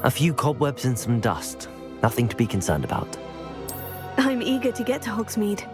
A few cobwebs and some dust. Nothing to be concerned about. I'm eager to get to Hogsmeade.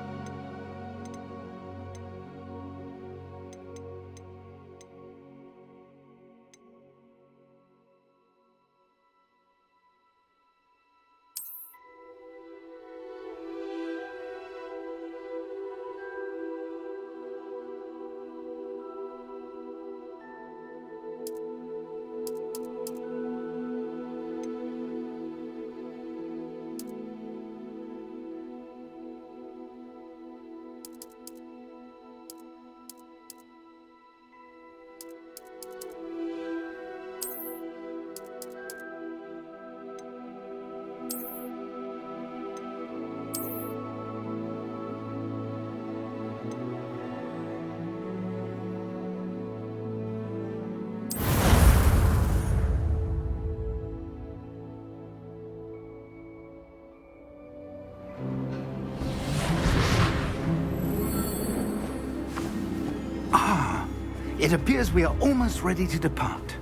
It appears we are almost ready to depart.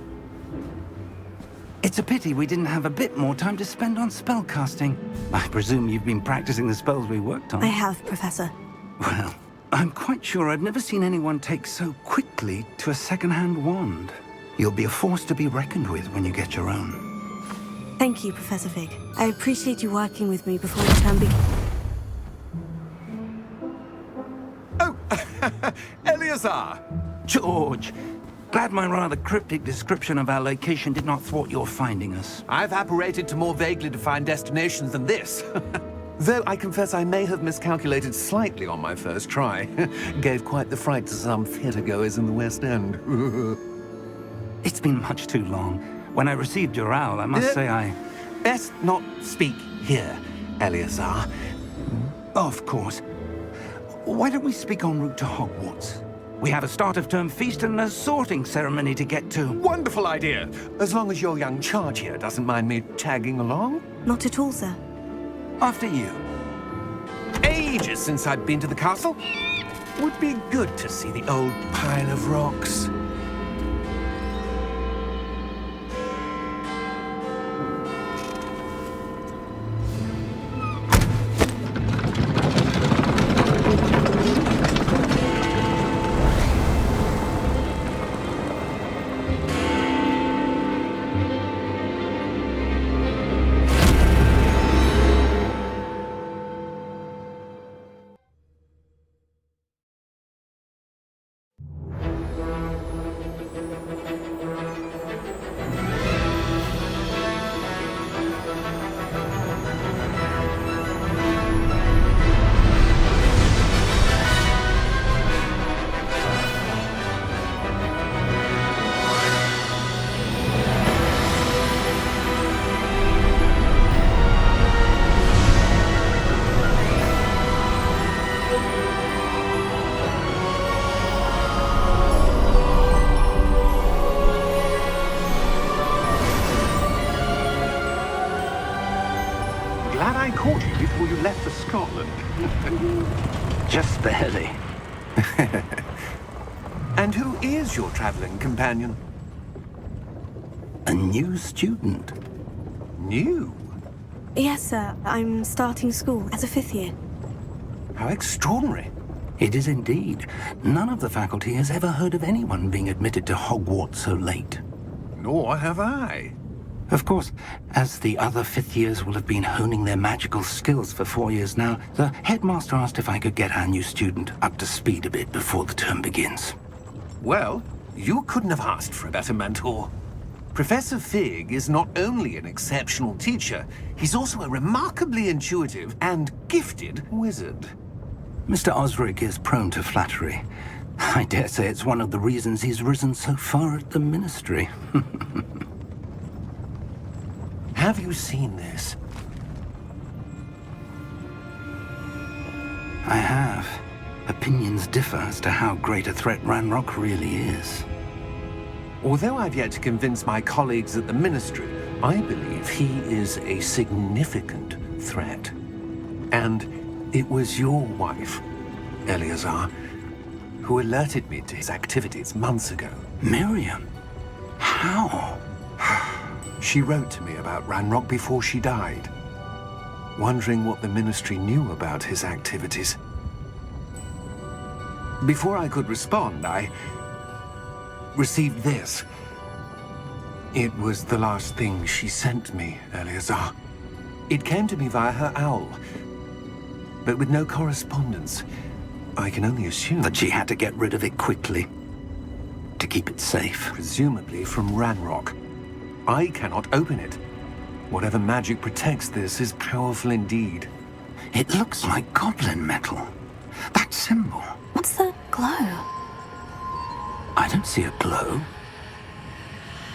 It's a pity we didn't have a bit more time to spend on spellcasting. I presume you've been practicing the spells we worked on. I have, Professor. Well, I'm quite sure I've never seen anyone take so quickly to a second-hand wand. You'll be a force to be reckoned with when you get your own. Thank you, Professor Fig. I appreciate you working with me before the term begins. Oh, Eleazar! George, glad my rather cryptic description of our location did not thwart your finding us. I've apparated to more vaguely defined destinations than this. Though I confess I may have miscalculated slightly on my first try. Gave quite the fright to some theatre-goers in the West End. It's been much too long. When I received your owl, I must say I... Best not speak here, Eleazar. Of course. Why don't we speak en route to Hogwarts? We have a start-of-term feast and a sorting ceremony to get to. Wonderful idea! As long as your young charge here doesn't mind me tagging along. Not at all, sir. After you. Ages since I've been to the castle. Would be good to see the old pile of rocks. Glad I caught you before you left for Scotland. Just barely. And who is your traveling companion? A new student. New? Yes, sir. I'm starting school as a 5th year. How extraordinary. It is indeed. None of the faculty has ever heard of anyone being admitted to Hogwarts so late. Nor have I. Of course, as the other 5th years will have been honing their magical skills for 4 years now, the headmaster asked if I could get our new student up to speed a bit before the term begins. Well, you couldn't have asked for a better mentor. Professor Fig is not only an exceptional teacher, he's also a remarkably intuitive and gifted wizard. Mr. Osric is prone to flattery. I dare say it's one of the reasons he's risen so far at the ministry. Have you seen this? I have. Opinions differ as to how great a threat Ranrock really is. Although I've yet to convince my colleagues at the Ministry, I believe he is a significant threat. And it was your wife, Eleazar, who alerted me to his activities months ago. Miriam? How? She wrote to me about Ranrock before she died, wondering what the Ministry knew about his activities. Before I could respond, I received this. It was the last thing she sent me, Eleazar. It came to me via her owl, but with no correspondence. I can only assume That she had to get rid of it quickly to keep it safe. presumably from Ranrock. I cannot open it. Whatever magic protects this is powerful indeed. It looks like goblin metal. That symbol. What's that glow? I don't see a glow.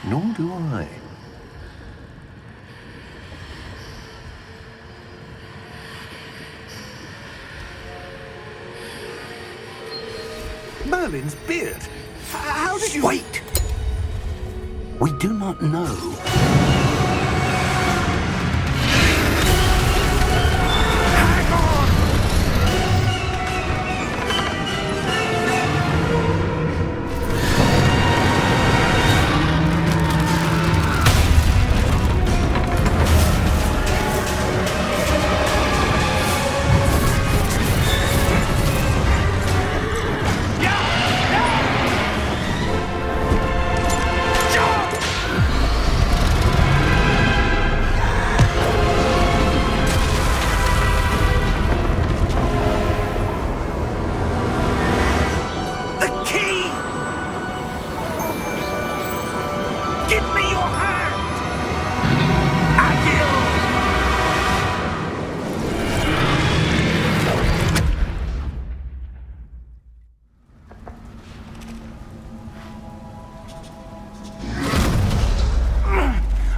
Nor do I. Merlin's beard. How did you... Wait! We do not know.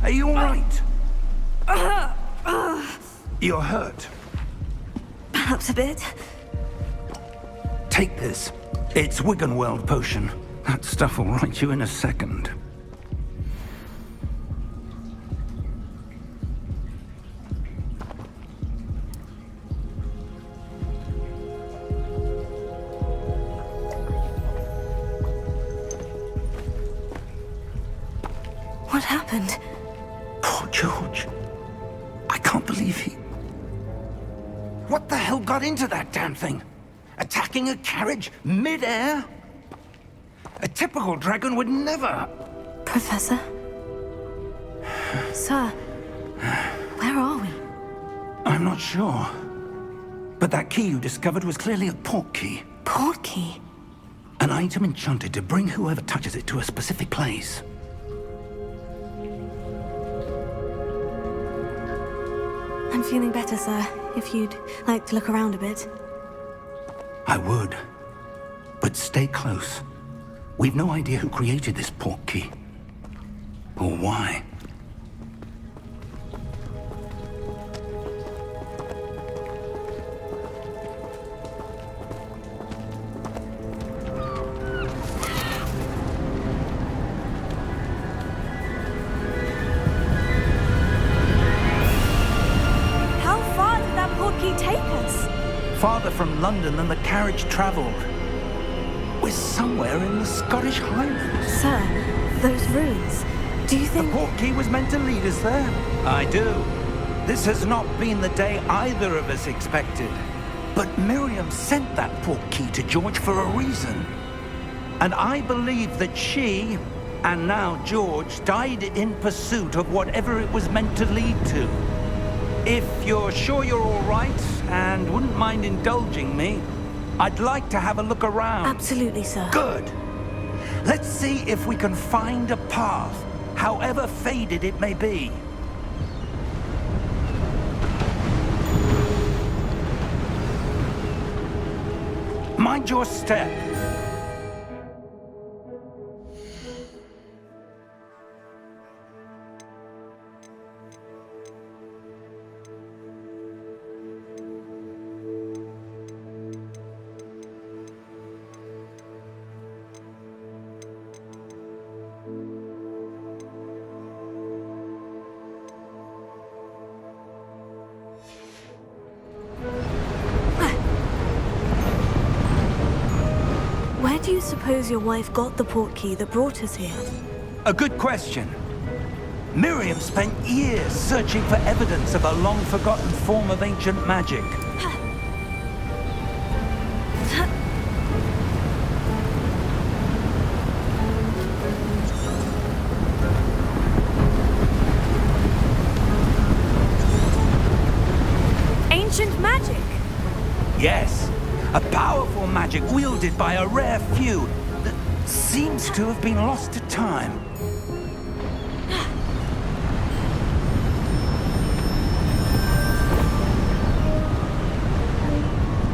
Are you all right? You're hurt. Perhaps a bit. Take this. It's Wiggenweld potion. That stuff will right you in a second. What happened? Poor George. I can't believe he... What the hell got into that damn thing? Attacking a carriage mid-air? A typical dragon would never... Professor? Sir, where are we? I'm not sure. But that key you discovered was clearly a port key. Port key? An item enchanted to bring whoever touches it to a specific place. I'm feeling better, sir. If you'd like to look around a bit. I would. But stay close. We've no idea who created this port key. Or why. How far did that port key take us? Farther from London than the carriage traveled. We're somewhere in the Scottish Highlands. Sir, those ruins. Do you The think... port key was meant to lead us there. I do. This has not been the day either of us expected. But Miriam sent that port key to George for a reason. And I believe that she, and now George, died in pursuit of whatever it was meant to lead to. If you're sure you're all right, and wouldn't mind indulging me, I'd like to have a look around. Absolutely, sir. Good. Let's see if we can find a path, however faded it may be. Mind your step. Where do you suppose your wife got the port key that brought us here? A good question. Miriam spent years searching for evidence of a long-forgotten form of ancient magic. Ancient magic? Yes, a powerful magic wielded by a rare few that seems to have been lost to time.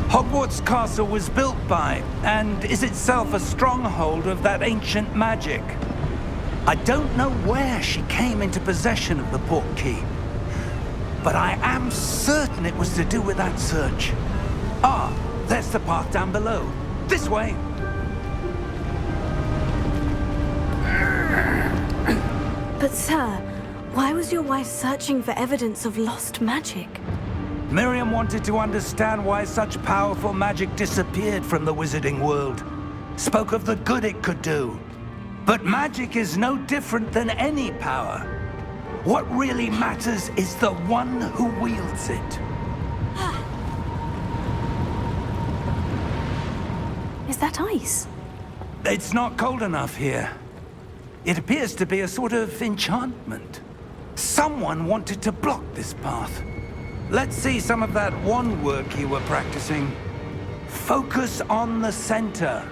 Hogwarts Castle was built by, and is itself a stronghold of that ancient magic. I don't know where she came into possession of the portkey, but I am certain it was to do with that search. Ah, there's the path down below. This way. But sir, why was your wife searching for evidence of lost magic? Miriam wanted to understand why such powerful magic disappeared from the wizarding world. Spoke of the good it could do. But magic is no different than any power. What really matters is the one who wields it. Is that ice? It's not cold enough here. It appears to be a sort of enchantment. Someone wanted to block this path. Let's see some of that wand work you were practicing. Focus on the center.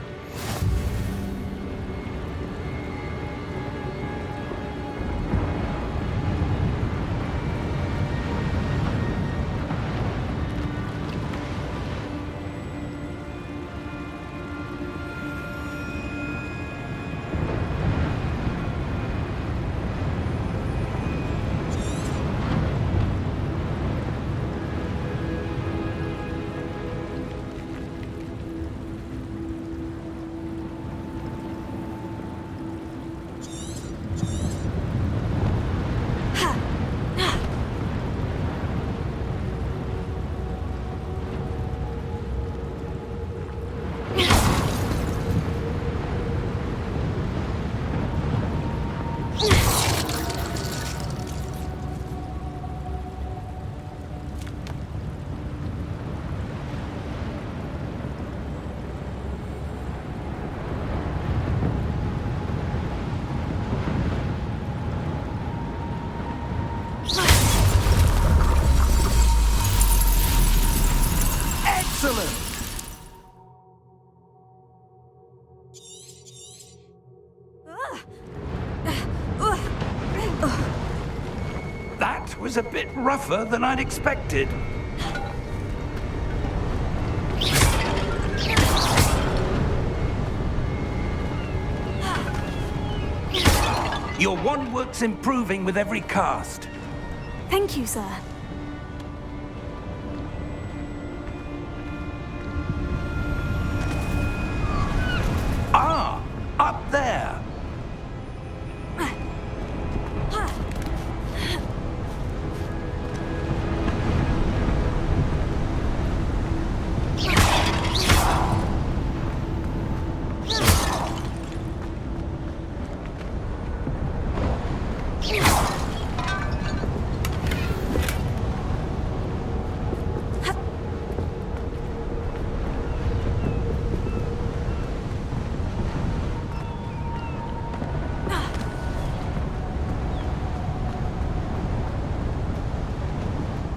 Excellent! That was a bit rougher than I'd expected. Your wand work's improving with every cast. Thank you, sir. Ah, up there.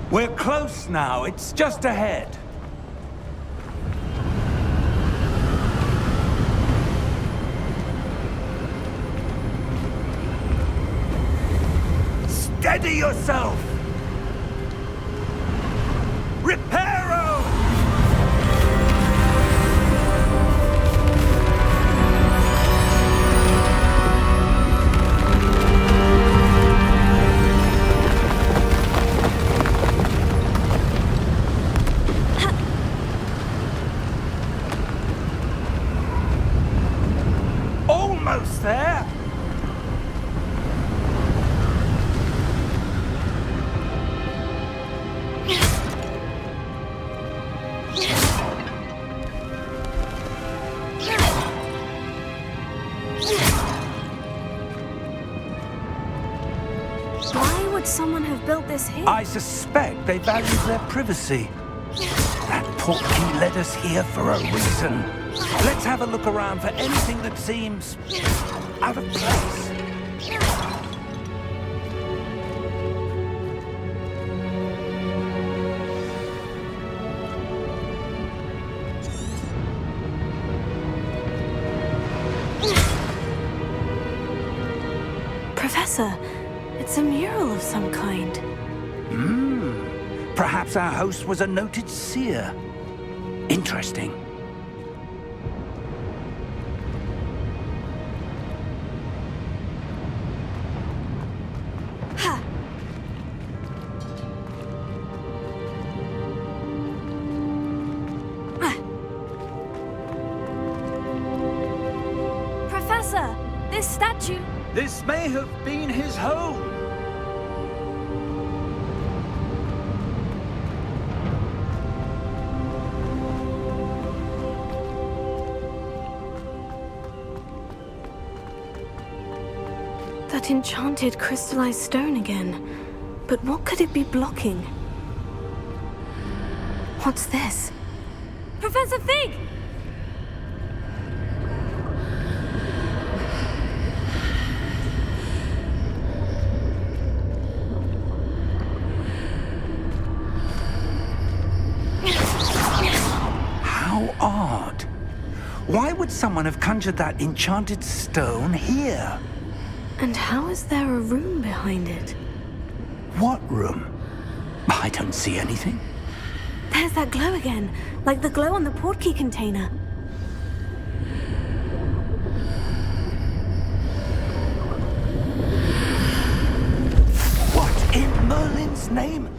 We're close now. It's just ahead. Steady yourself! Reparo! Almost there! would someone have built this here? I suspect they value their privacy. That portkey led us here for a reason. Let's have a look around for anything that seems out of place. Professor, it's a mural of some kind. Perhaps our host was a noted seer. Interesting. Ha! Professor, this statue... This may have been his home. That enchanted crystallized stone again. But what could it be blocking? What's this? Professor Fig! How odd. Why would someone have conjured that enchanted stone here? And how is there a room behind it? What room? I don't see anything. There's that glow again, like the glow on the portkey container. What in Merlin's name?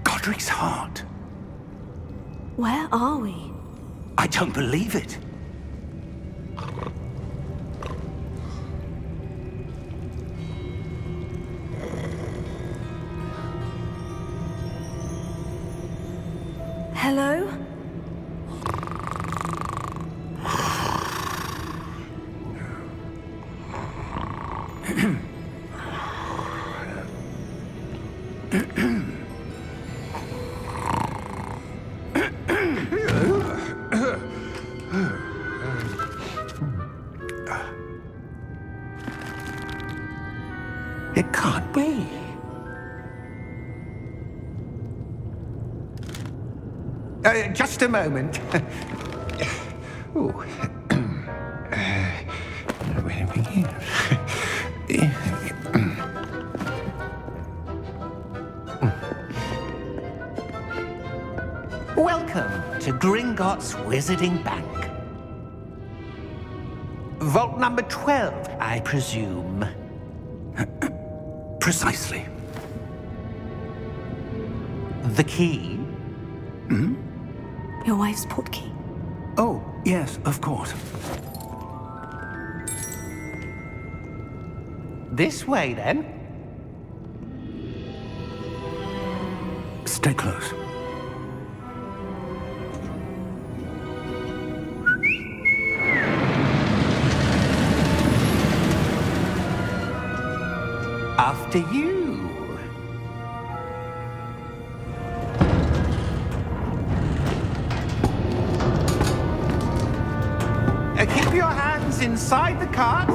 Godric's heart. Where are we? I don't believe it. Hello? It can't be. Just a moment. Ooh. Where do we begin? Welcome to Gringotts Wizarding Bank. Vault number 12, I presume. Precisely. The key? Your wife's portkey. Oh, yes, of course. This way, then. Stay close. After you. Keep your hands inside the cart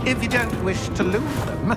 if you don't wish to lose them.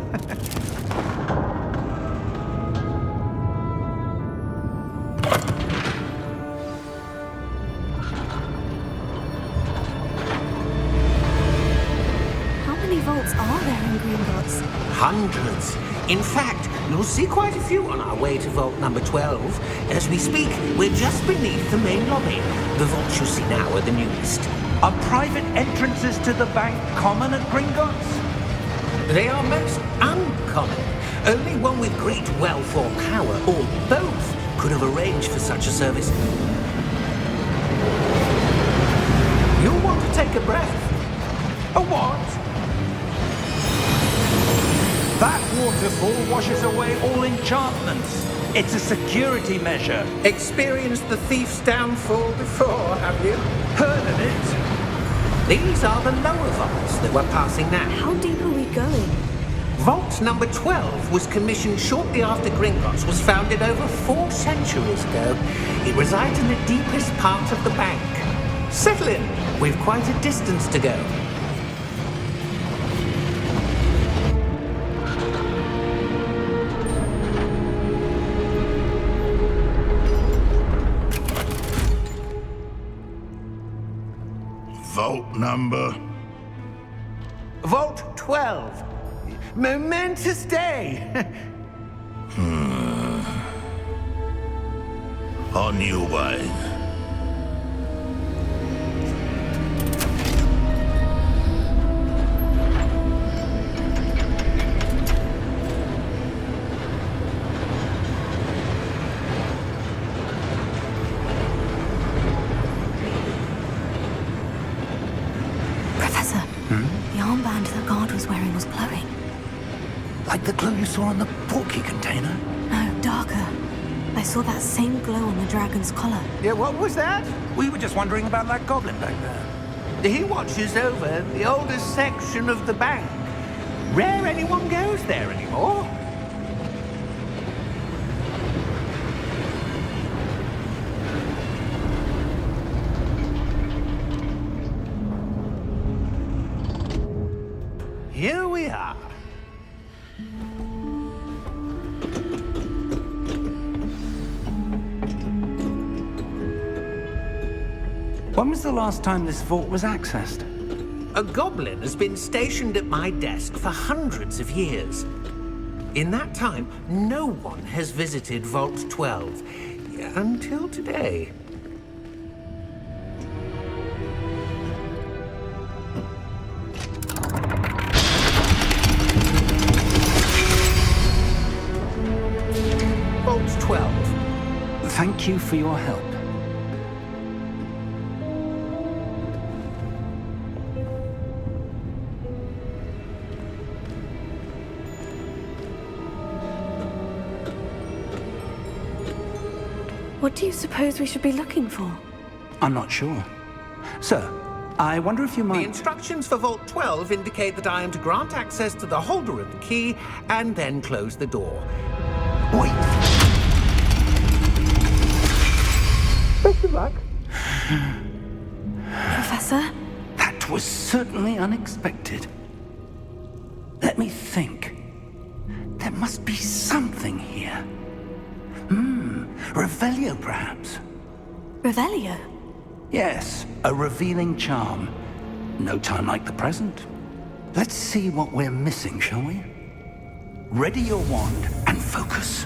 How many vaults are there in Gringotts? Hundreds. In fact, you'll see quite a few on our way to vault number 12. As we speak, we're just beneath the main lobby. The vaults you see now are the newest. Are private entrances to the bank common at Gringotts? They are most uncommon. Only one with great wealth or power, or both, could have arranged for such a service. You'll want to take a breath. A what? That waterfall washes away all enchantments. It's a security measure. Experienced the thief's downfall before, have you? Heard of it? These are the lower vaults that we're passing now. How deep are we going? Vault number 12 was commissioned shortly after Gringotts was founded over 4 centuries ago. It resides in the deepest part of the bank. Settle in. We've quite a distance to go. Vault number? Vault 12. Momentous day. On your way. Professor, the armband the guard was wearing was glowing. Like the glow you saw on the portkey container? No, darker. I saw that same glow on the dragon's collar. Yeah, what was that? We were just wondering about that goblin back there. He watches over the oldest section of the bank. Rare anyone goes there anymore. Here we are. When was the last time this vault was accessed? A goblin has been stationed at my desk for hundreds of years. In that time, no one has visited Vault 12 until today. Vault 12. Thank you for your help. What do you suppose we should be looking for? I'm not sure. Sir, I wonder if you The might... instructions for Vault 12 indicate that I am to grant access to the holder of the key and then close the door. Wait. Best of luck. Professor? That was certainly unexpected. Let me think. There must be something here. Revelio, perhaps? Revelio? Yes, a revealing charm. No time like the present. Let's see what we're missing, shall we? Ready your wand and focus.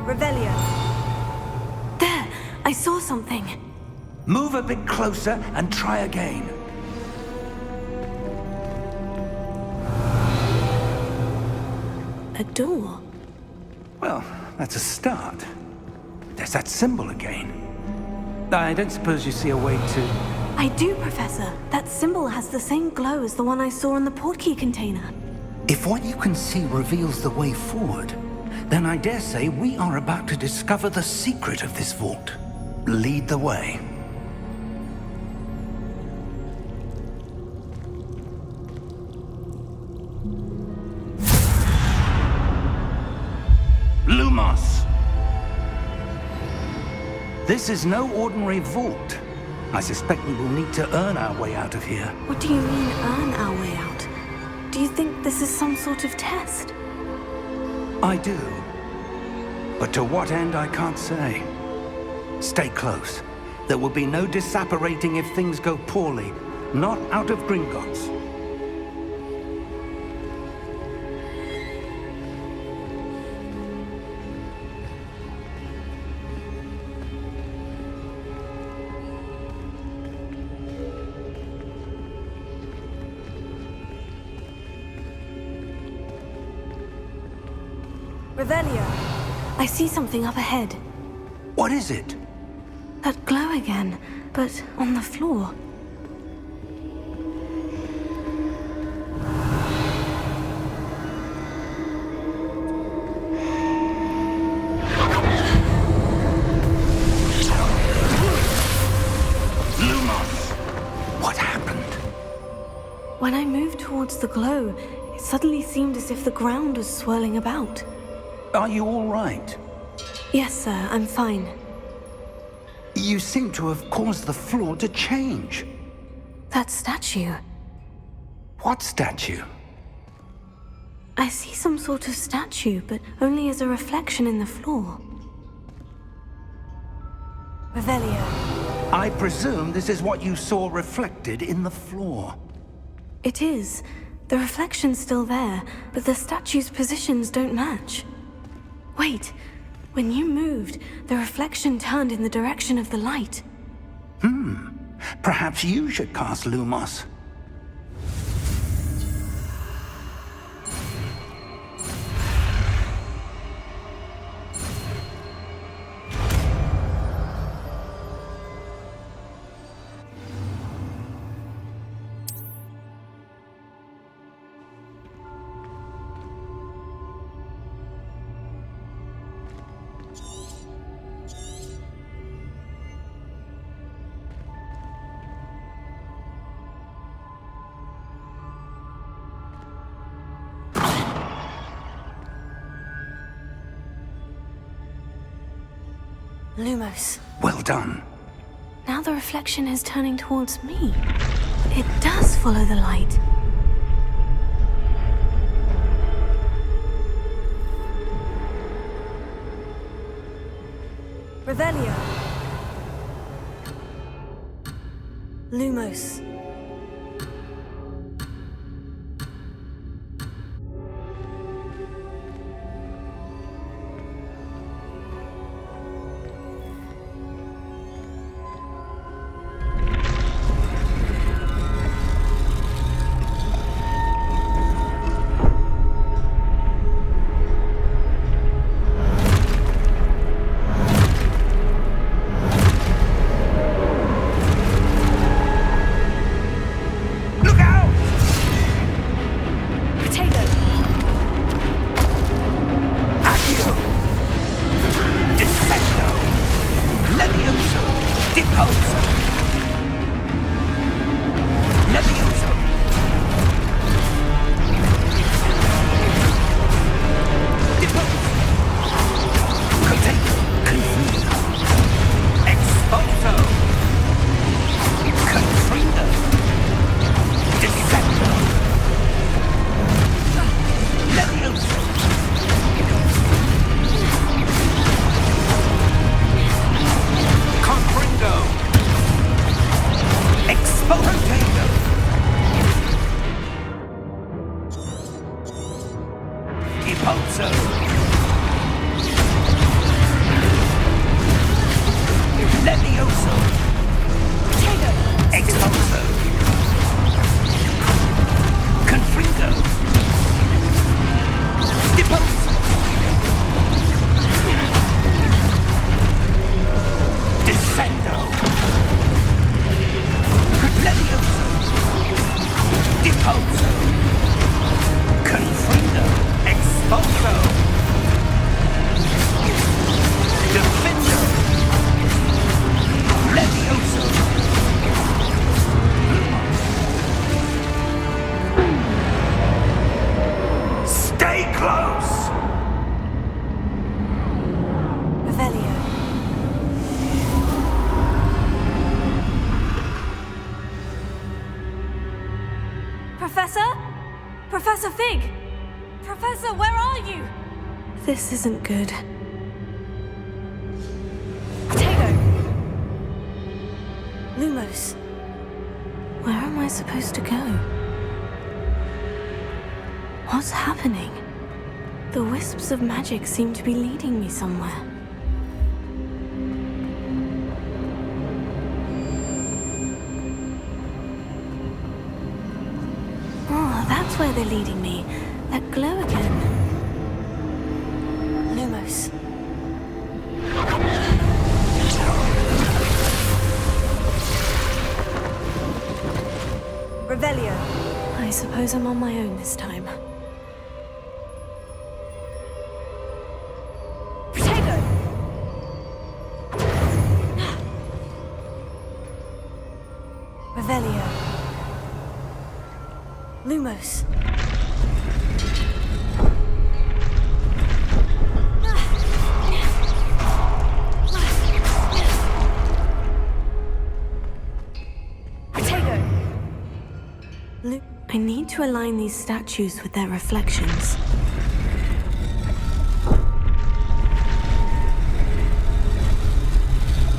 Revelio. There! I saw something. Move a bit closer and try again. A door. Well, that's a start. There's that symbol again. I don't suppose you see a way to... I do, Professor. That symbol has the same glow as the one I saw in the portkey container. If what you can see reveals the way forward, then I dare say we are about to discover the secret of this vault. Lead the way. Lumos! This is no ordinary vault. I suspect we will need to earn our way out of here. What do you mean, earn our way out? Do you think this is some sort of test? I do. But to what end, I can't say. Stay close. There will be no disapparating if things go poorly. Not out of Gringotts. Revelio, I see something up ahead. What is it? That glow again, but on the floor. What happened? When I moved towards the glow, it suddenly seemed as if the ground was swirling about. Are you all right? Yes, sir, I'm fine. You seem to have caused the floor to change. That statue. What statue? I see some sort of statue, but only as a reflection in the floor. Revelio. I presume this is what you saw reflected in the floor. It is. The reflection's still there, but the statue's positions don't match. Wait. When you moved, the reflection turned in the direction of the light. Perhaps you should cast Lumos. Lumos. Well done. Now the reflection is turning towards me. It does follow the light. Revelio. Lumos. Professor Fig! Professor, where are you? This isn't good. Potato! Lumos. Where am I supposed to go? What's happening? The wisps of magic seem to be leading me somewhere. Oh, that's where they're leading me. That glow again. Revelio. I suppose I'm on my own this time. Protego! Revelio. Lumos. I need to align these statues with their reflections.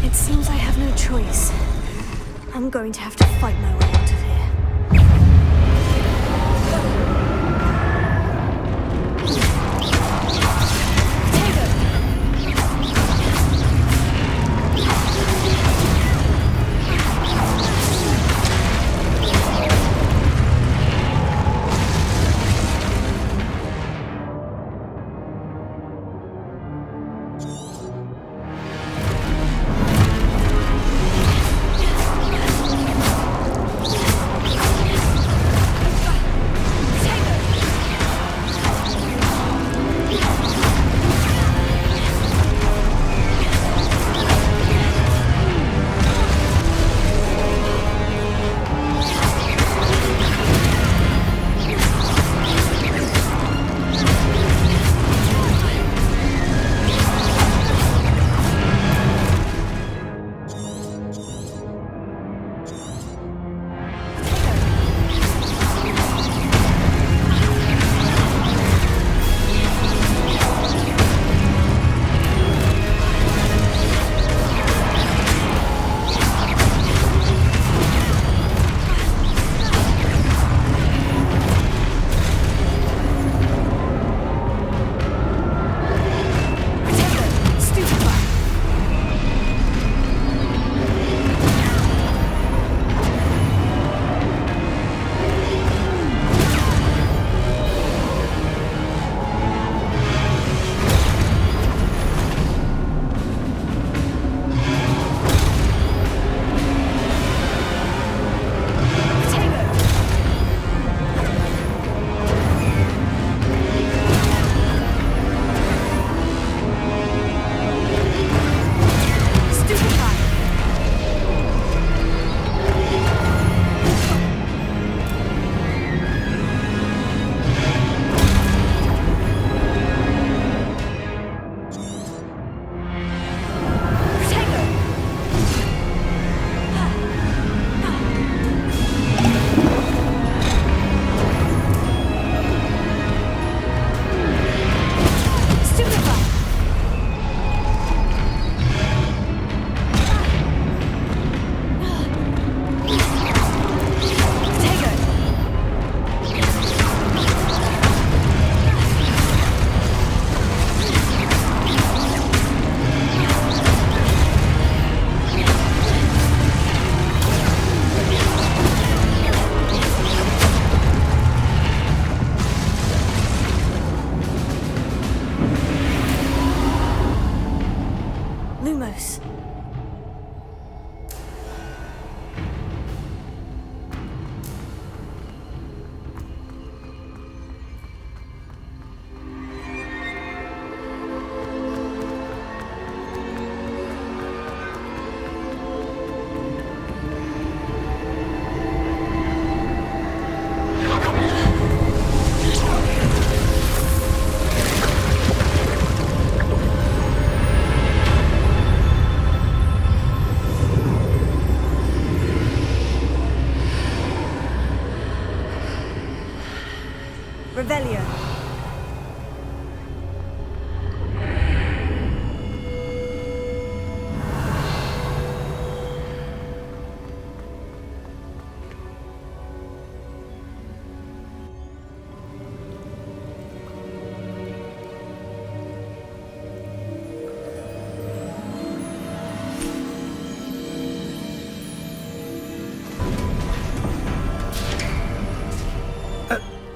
It seems I have no choice. I'm going to have to fight my way out of here. Revelio.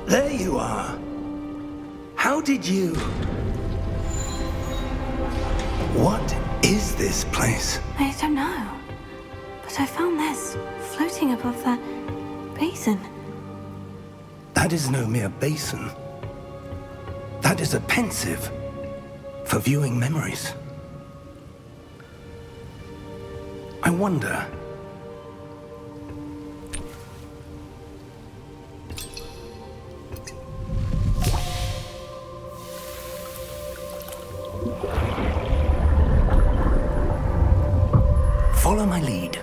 There you are. How did you... What is this place? I don't know. But I found this floating above that base. basin. That is no mere basin. That is a pensive for viewing memories. I wonder... Follow my lead.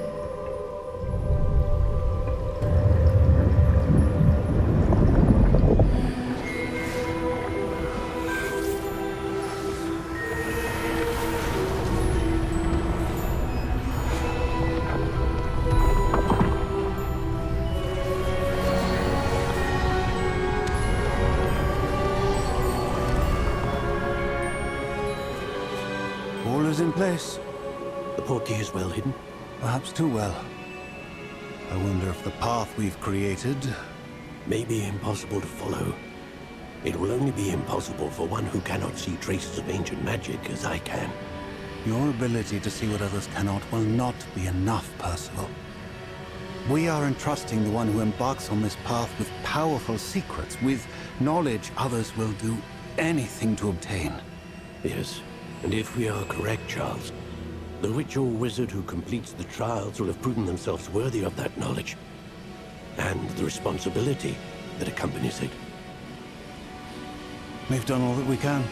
All is in place. The portkey is well hidden. Perhaps too well. I wonder if the path we've created... May be impossible to follow. It will only be impossible for one who cannot see traces of ancient magic as I can. Your ability to see what others cannot will not be enough, Percival. We are entrusting the one who embarks on this path with powerful secrets, with knowledge others will do anything to obtain. Yes, and if we are correct, Charles, the witch or wizard who completes the trials will have proven themselves worthy of that knowledge, and the responsibility that accompanies it. We've done all that we can.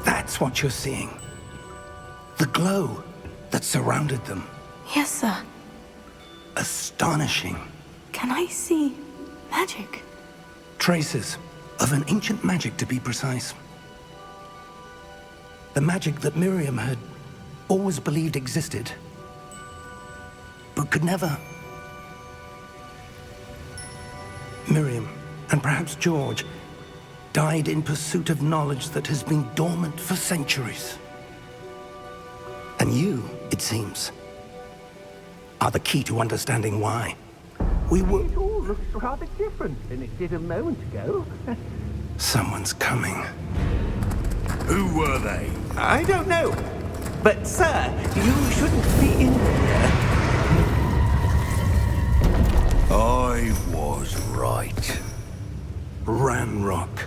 That's what you're seeing. The glow that surrounded them. Yes, sir. Astonishing. Can I see magic? Traces of an ancient magic, to be precise. The magic that Miriam had always believed existed, but could never. Miriam, and perhaps George, died in pursuit of knowledge that has been dormant for centuries. And you, it seems, are the key to understanding why. We were... It all looks rather different than it did a moment ago. Someone's coming. Who were they? I don't know. But, sir, you shouldn't be in here. I was right. Ranrock.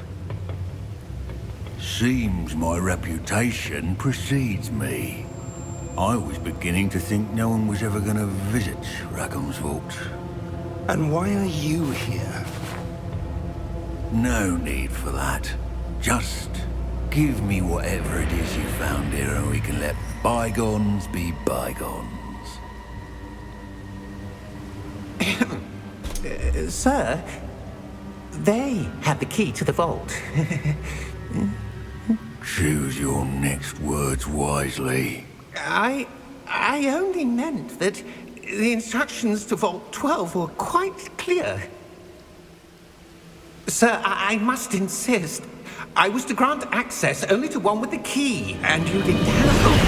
Seems my reputation precedes me. I was beginning to think no one was ever going to visit Rackham's vault. And why are you here? No need for that. Just give me whatever it is you found here and we can let bygones be bygones. Sir, they had the key to the vault. Choose your next words wisely. I only meant that the instructions to Vault 12 were quite clear. Sir, I must insist. I was to grant access only to one with the key, and you didn't have...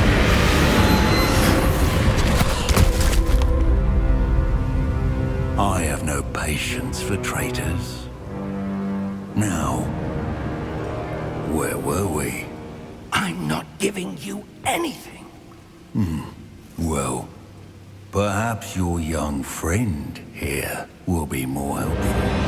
I have no patience for traitors. Now, where were we? I'm not giving you anything. Well, perhaps your young friend here will be more helpful.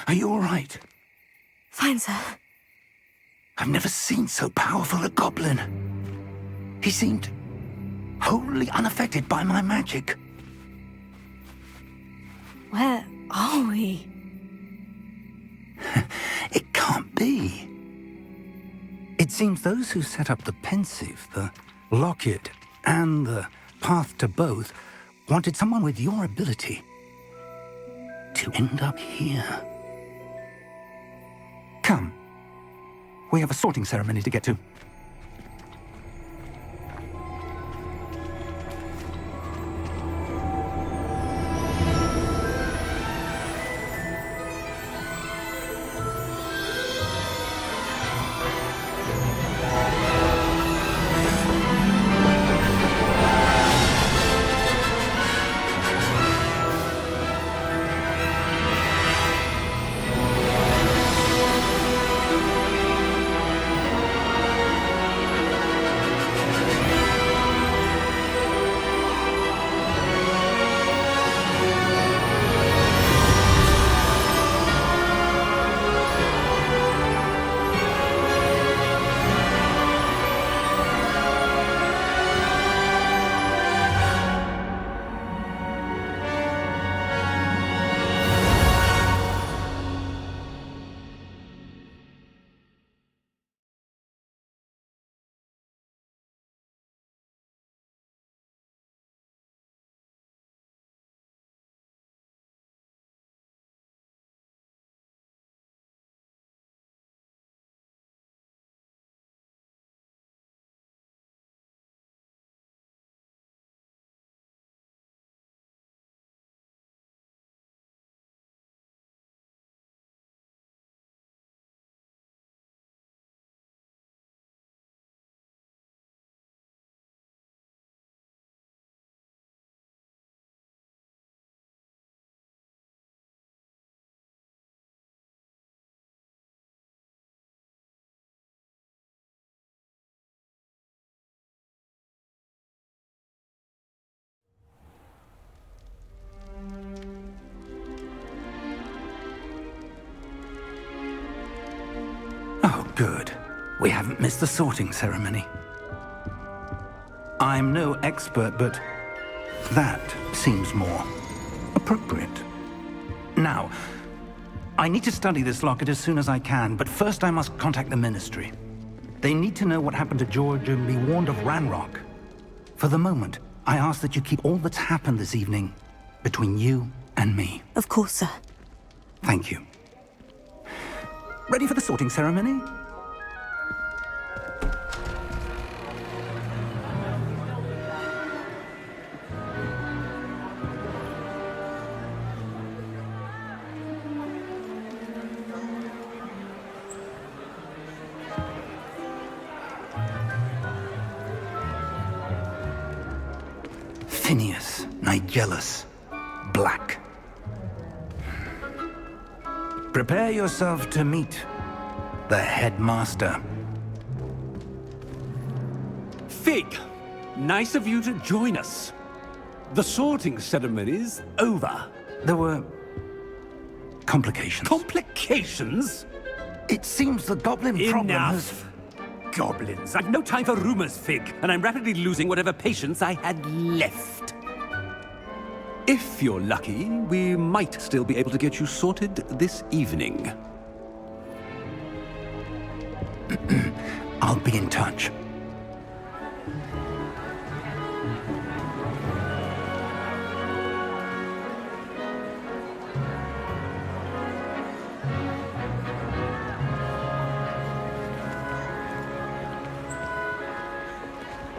Are you all right? Fine, sir. I've never seen so powerful a goblin. He seemed wholly unaffected by my magic. Where are we? It can't be. It seems those who set up the pensive, the locket, and the path to both wanted someone with your ability to end up here. Come. We have a sorting ceremony to get to. Oh, good. We haven't missed the sorting ceremony. I'm no expert, but that seems more appropriate. Now, I need to study this locket as soon as I can, but first I must contact the Ministry. They need to know what happened to George and be warned of Ranrock. For the moment, I ask that you keep all that's happened this evening between you and me. Of course, sir. Thank you. Ready for the sorting ceremony? Phineas, Nigellus, Black. Prepare yourself to meet the headmaster. Fig, nice of you to join us. The sorting ceremony's over. There were complications. Complications? It seems the goblin problem has... Enough! Goblins. I've no time for rumors, Fig, and I'm rapidly losing whatever patience I had left. If you're lucky, we might still be able to get you sorted this evening. I'll be in touch.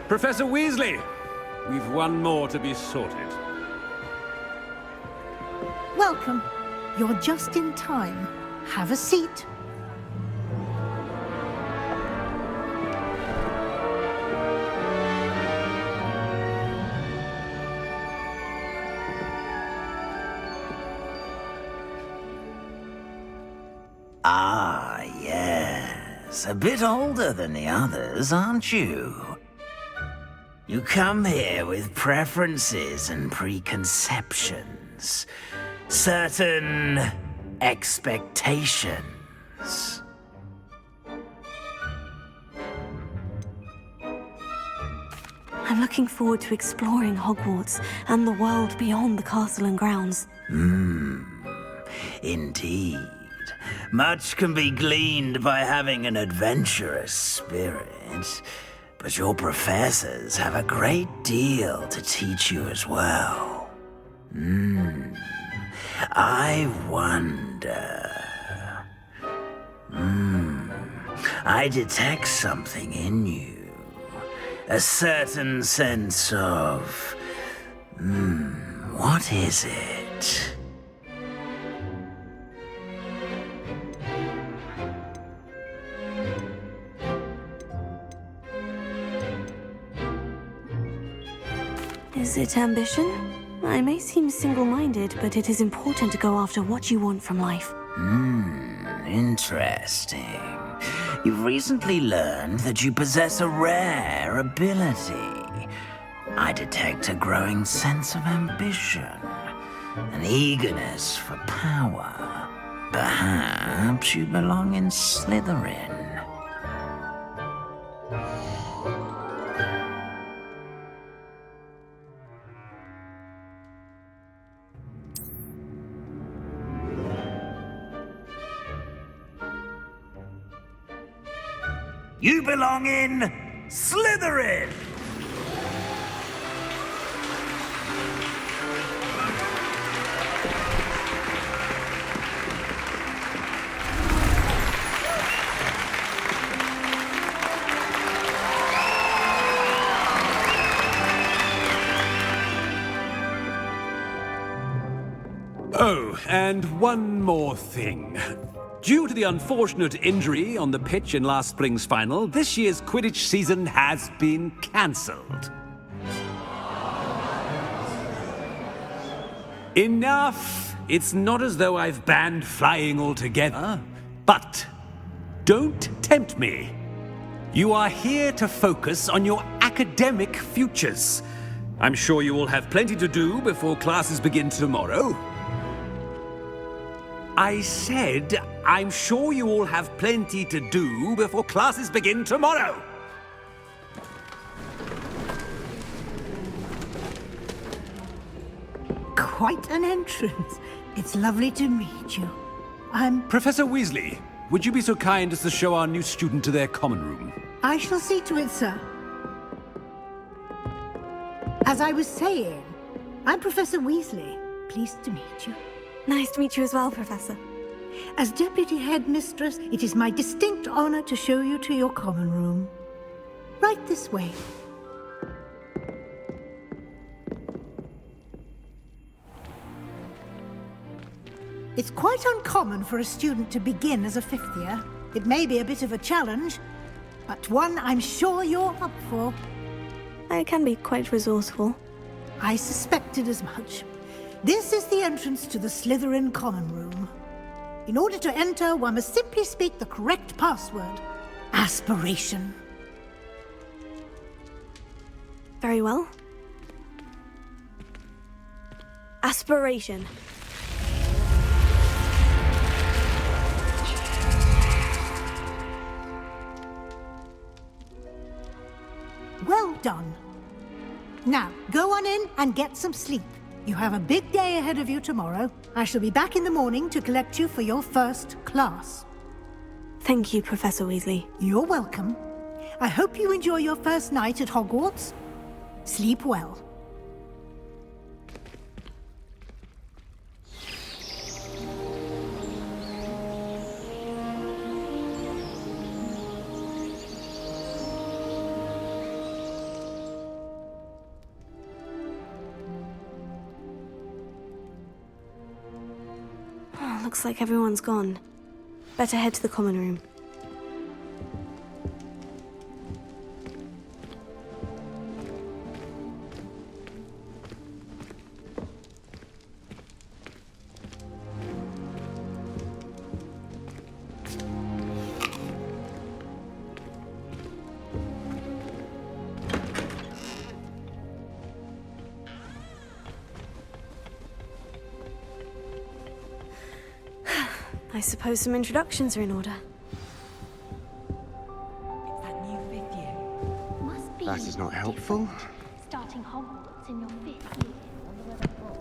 Professor Weasley, we've one more to be sorted. Welcome. You're just in time. Have a seat. Ah, yes. A bit older than the others, aren't you? You come here with preferences and preconceptions. Certain expectations. I'm looking forward to exploring Hogwarts and the world beyond the castle and grounds. Indeed. Much can be gleaned by having an adventurous spirit, but your professors have a great deal to teach you as well. I wonder... I detect something in you. A certain sense of... what is it? Is it ambition? I may seem single-minded, but it is important to go after what you want from life. Interesting. You've recently learned that you possess a rare ability. I detect a growing sense of ambition, an eagerness for power. Perhaps you belong in Slytherin. You belong in Slytherin! Oh, and one more thing. Due to the unfortunate injury on the pitch in last spring's final, this year's Quidditch season has been cancelled. Enough! It's not as though I've banned flying altogether, but don't tempt me. You are here to focus on your academic futures. I'm sure you will have plenty to do before classes begin tomorrow. I said, I'm sure you all have plenty to do before classes begin tomorrow. Quite an entrance. It's lovely to meet you. Professor Weasley, would you be so kind as to show our new student to their common room? I shall see to it, sir. As I was saying, I'm Professor Weasley. Pleased to meet you. Nice to meet you as well, Professor. As Deputy Headmistress, it is my distinct honor to show you to your common room. Right this way. It's quite uncommon for a student to begin as a fifth year. It may be a bit of a challenge, but one I'm sure you're up for. I can be quite resourceful. I suspected as much. This is the entrance to the Slytherin common room. In order to enter, one must simply speak the correct password. Aspiration. Very well. Aspiration. Well done. Now, go on in and get some sleep. You have a big day ahead of you tomorrow. I shall be back in the morning to collect you for your first class. Thank you, Professor Weasley. You're welcome. I hope you enjoy your first night at Hogwarts. Sleep well. Looks like everyone's gone. Better head to the common room. I suppose some introductions are in order. It's that new 5th year. Must be. That is not helpful. Starting Hogwarts in your 5th year.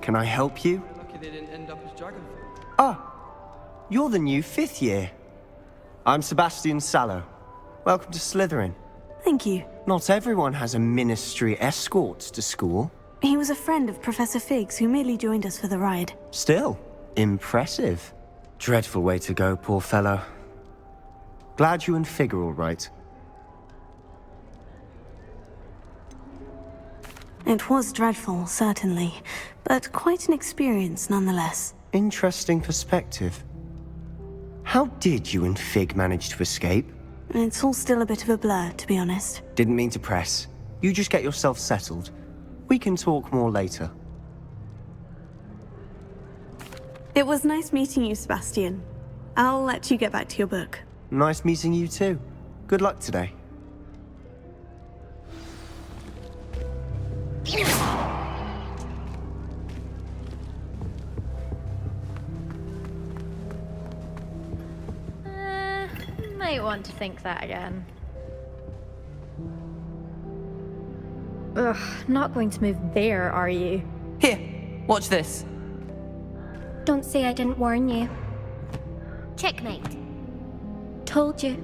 Can I help you? Lucky they didn't end up as dragonflies. Ah, you're the new 5th year. I'm Sebastian Sallow. Welcome to Slytherin. Thank you. Not everyone has a ministry escort to school. He was a friend of Professor Fig's who merely joined us for the ride. Still, impressive. Dreadful way to go, poor fellow. Glad you and Fig are all right. It was dreadful, certainly, but quite an experience nonetheless. Interesting perspective. How did you and Fig manage to escape? It's all still a bit of a blur, to be honest. Didn't mean to press. You just get yourself settled. We can talk more later. It was nice meeting you, Sebastian. I'll let you get back to your book. Nice meeting you too. Good luck today. Might want to think that again. Ugh, not going to move there, are you? Here, watch this. Don't say I didn't warn you. Checkmate. Told you.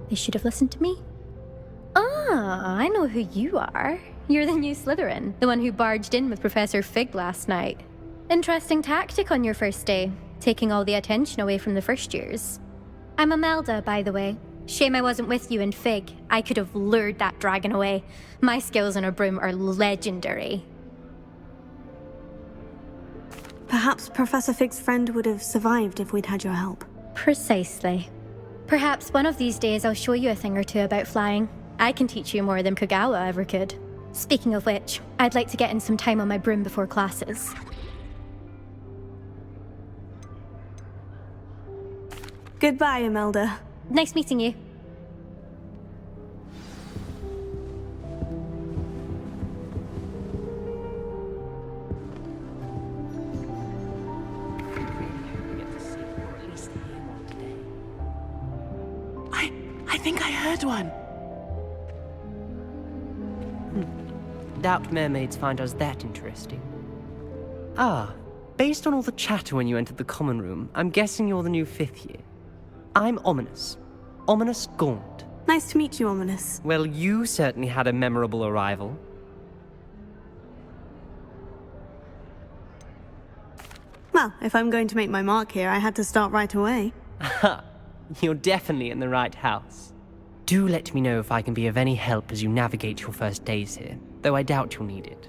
They should have listened to me. Ah, I know who you are. You're the new Slytherin, the one who barged in with Professor Fig last night. Interesting tactic on your first day, taking all the attention away from the first years. I'm Imelda, by the way. Shame I wasn't with you and Fig. I could have lured that dragon away. My skills on a broom are legendary. Perhaps Professor Fig's friend would have survived if we'd had your help. Precisely. Perhaps one of these days I'll show you a thing or two about flying. I can teach you more than Kogawa ever could. Speaking of which, I'd like to get in some time on my broom before classes. Goodbye, Imelda. Nice meeting you. I think I heard one. Doubt mermaids find us that interesting. Ah, based on all the chatter when you entered the common room, I'm guessing you're the new 5th year. I'm Ominous. Ominous Gaunt. Nice to meet you, Ominous. Well, you certainly had a memorable arrival. Well, if I'm going to make my mark here, I had to start right away. Ha! You're definitely in the right house. Do let me know if I can be of any help as you navigate your first days here, though I doubt you'll need it.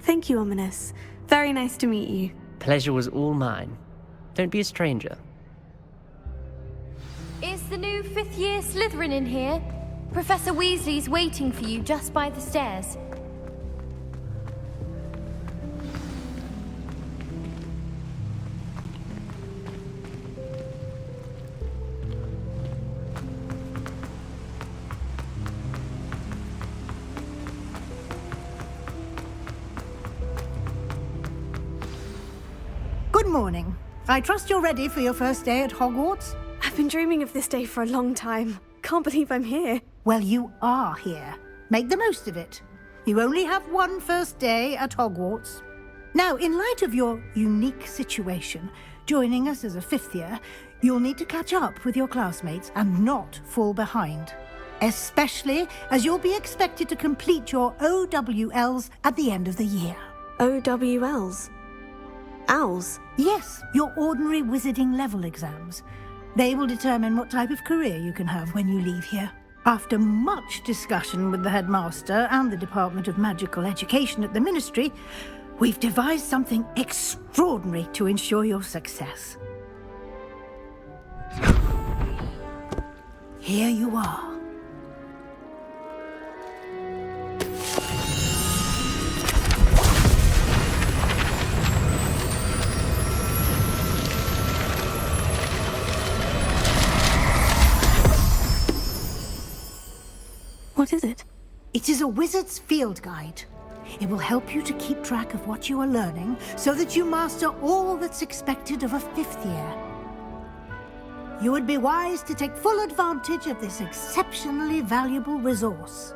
Thank you, Ominous. Very nice to meet you. Pleasure was all mine. Don't be a stranger. Is the new 5th year Slytherin in here? Professor Weasley's waiting for you just by the stairs. Good morning. I trust you're ready for your first day at Hogwarts? I've been dreaming of this day for a long time. Can't believe I'm here. Well, you are here. Make the most of it. You only have one first day at Hogwarts. Now, in light of your unique situation, joining us as a 5th year, you'll need to catch up with your classmates and not fall behind. Especially as you'll be expected to complete your OWLs at the end of the year. OWLs? Owls? Yes, your ordinary wizarding level exams. They will determine what type of career you can have when you leave here. After much discussion with the headmaster and the Department of Magical Education at the Ministry, we've devised something extraordinary to ensure your success. Here you are. What is it? It is a wizard's field guide. It will help you to keep track of what you are learning so that you master all that's expected of a 5th year. You would be wise to take full advantage of this exceptionally valuable resource.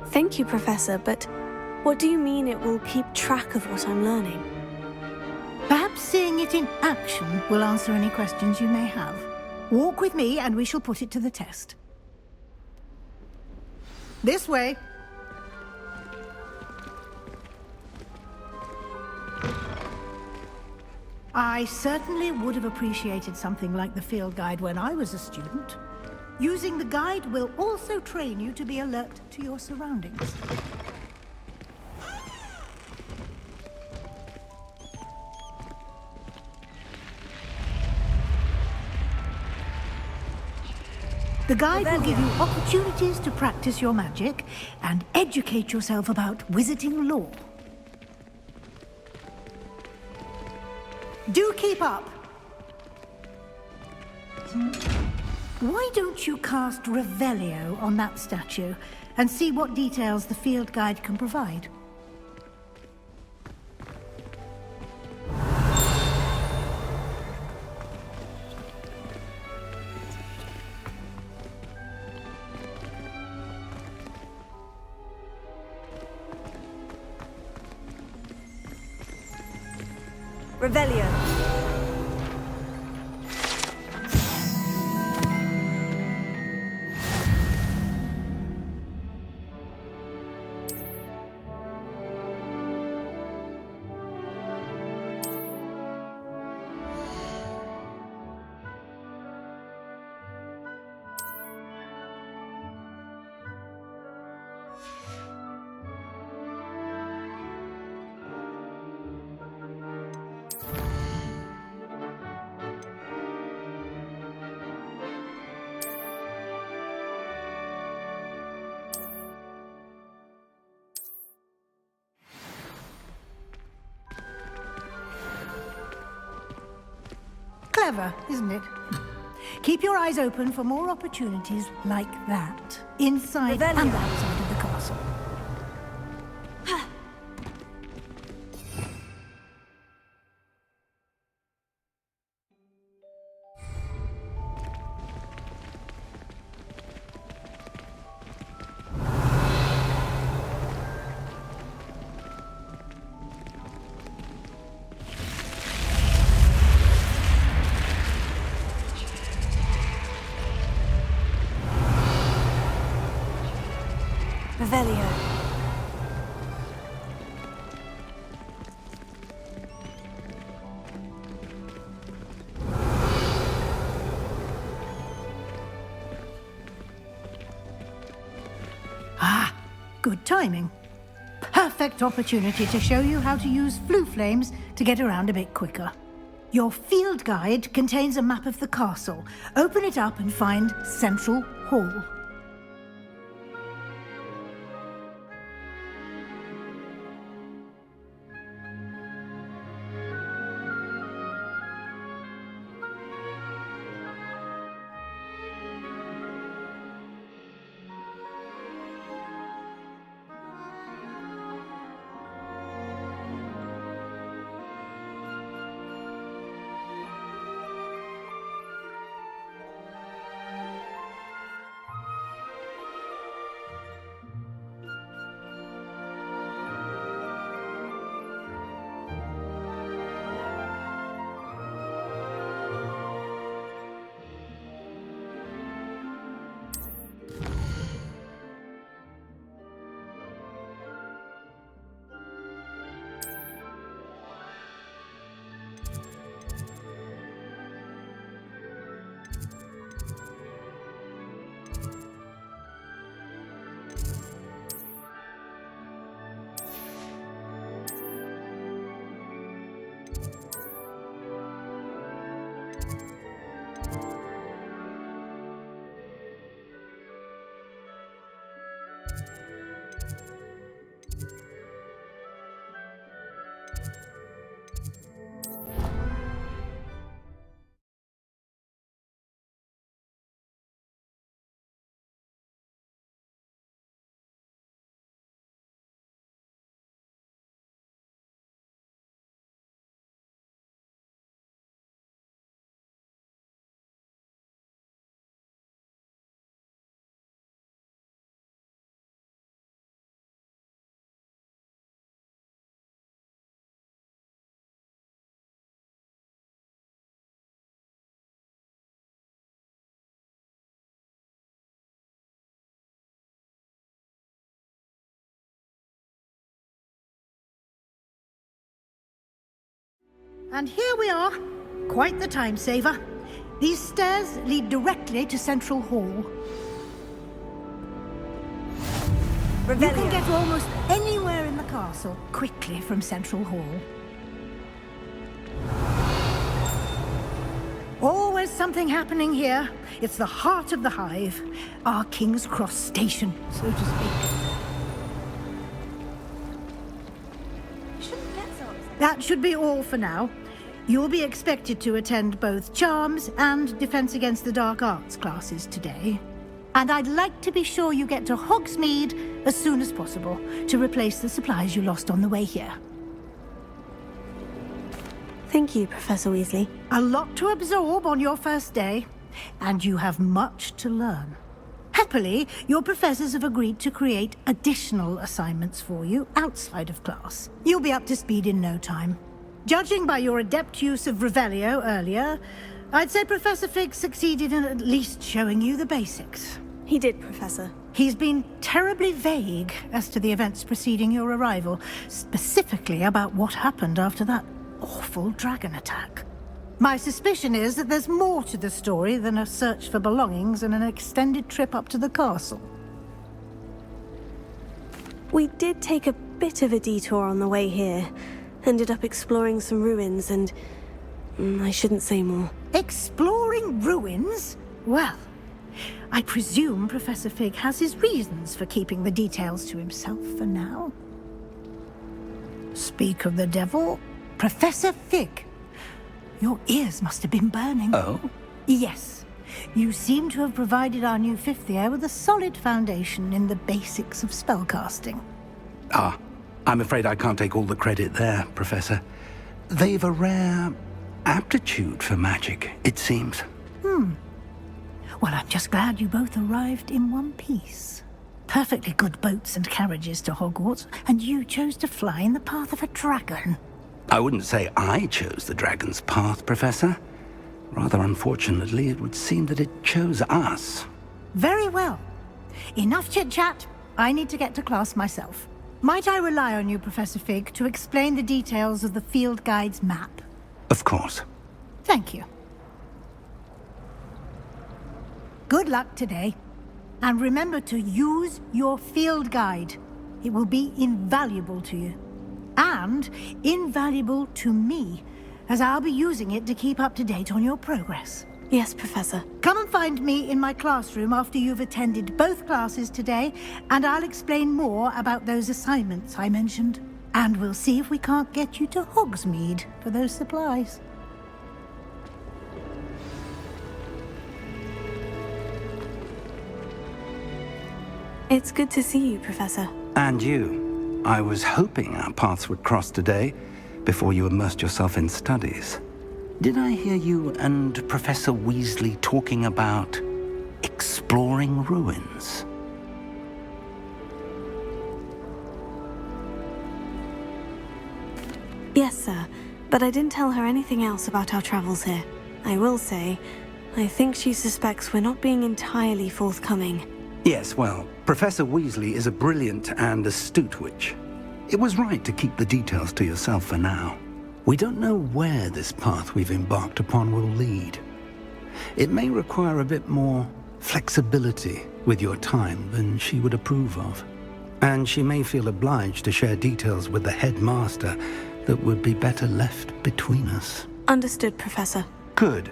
Thank you, Professor, but what do you mean it will keep track of what I'm learning? Perhaps seeing it in action will answer any questions you may have. Walk with me and we shall put it to the test. This way. I certainly would have appreciated something like the field guide when I was a student. Using the guide will also train you to be alert to your surroundings. The guide will give you opportunities to practice your magic and educate yourself about wizarding lore. Do keep up! Why don't you cast Revelio on that statue and see what details the field guide can provide? Revelio. Clever, isn't it? Keep your eyes open for more opportunities like that, inside and outside of the castle. Revelio. Ah, good timing. Perfect opportunity to show you how to use flue flames to get around a bit quicker. Your field guide contains a map of the castle. Open it up and find Central Hall. And here we are. Quite the time saver. These stairs lead directly to Central Hall. You can get almost anywhere in the castle quickly from Central Hall. Always something happening here. It's the heart of the hive. Our King's Cross station, so to speak. That should be all for now. You'll be expected to attend both Charms and Defense Against the Dark Arts classes today. And I'd like to be sure you get to Hogsmeade as soon as possible to replace the supplies you lost on the way here. Thank you, Professor Weasley. A lot to absorb on your first day, and you have much to learn. Happily, your professors have agreed to create additional assignments for you outside of class. You'll be up to speed in no time. Judging by your adept use of Revelio earlier, I'd say Professor Fig succeeded in at least showing you the basics. He did, Professor. He's been terribly vague as to the events preceding your arrival, specifically about what happened after that awful dragon attack. My suspicion is that there's more to the story than a search for belongings and an extended trip up to the castle. We did take a bit of a detour on the way here. Ended up exploring some ruins and... I shouldn't say more. Exploring ruins? Well, I presume Professor Fig has his reasons for keeping the details to himself for now. Speak of the devil, Professor Fig. Your ears must have been burning. Oh? Yes. You seem to have provided our new fifth year with a solid foundation in the basics of spellcasting. Ah, I'm afraid I can't take all the credit there, Professor. They've a rare aptitude for magic, it seems. Well, I'm just glad you both arrived in one piece. Perfectly good boats and carriages to Hogwarts, and you chose to fly in the path of a dragon. I wouldn't say I chose the dragon's path, Professor. Rather unfortunately, it would seem that it chose us. Very well. Enough chit-chat. I need to get to class myself. Might I rely on you, Professor Fig, to explain the details of the field guide's map? Of course. Thank you. Good luck today. And remember to use your field guide. It will be invaluable to you. And invaluable to me, as I'll be using it to keep up to date on your progress. Yes, Professor. Come and find me in my classroom after you've attended both classes today, and I'll explain more about those assignments I mentioned. And we'll see if we can't get you to Hogsmeade for those supplies. It's good to see you, Professor. And you. I was hoping our paths would cross today, before you immersed yourself in studies. Did I hear you and Professor Weasley talking about exploring ruins? Yes, sir. But I didn't tell her anything else about our travels here. I will say, I think she suspects we're not being entirely forthcoming. Yes, well, Professor Weasley is a brilliant and astute witch. It was right to keep the details to yourself for now. We don't know where this path we've embarked upon will lead. It may require a bit more flexibility with your time than she would approve of. And she may feel obliged to share details with the headmaster that would be better left between us. Understood, Professor. Good.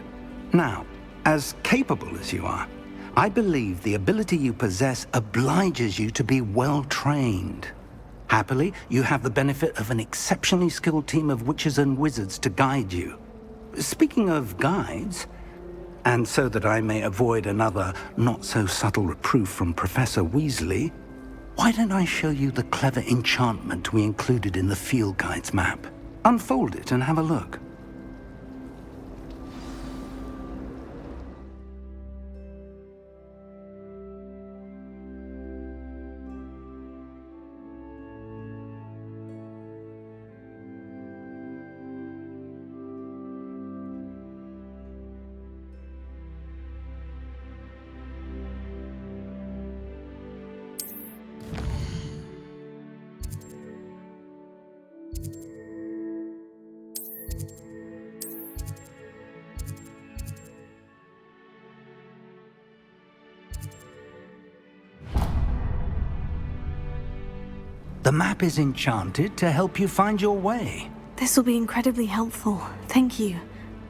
Now, as capable as you are, I believe the ability you possess obliges you to be well-trained. Happily, you have the benefit of an exceptionally skilled team of witches and wizards to guide you. Speaking of guides, and so that I may avoid another not-so-subtle reproof from Professor Weasley, why don't I show you the clever enchantment we included in the field guide's map? Unfold it and have a look. The map is enchanted to help you find your way. This will be incredibly helpful. Thank you.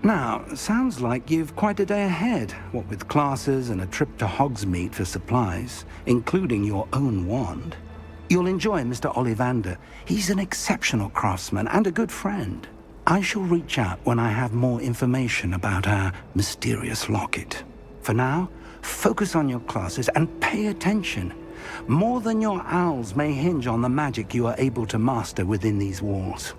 Now, sounds like you've quite a day ahead, what with classes and a trip to Hogsmeade for supplies, including your own wand. You'll enjoy Mr. Ollivander. He's an exceptional craftsman and a good friend. I shall reach out when I have more information about our mysterious locket. For now, focus on your classes and pay attention. More than your owls may hinge on the magic you are able to master within these walls.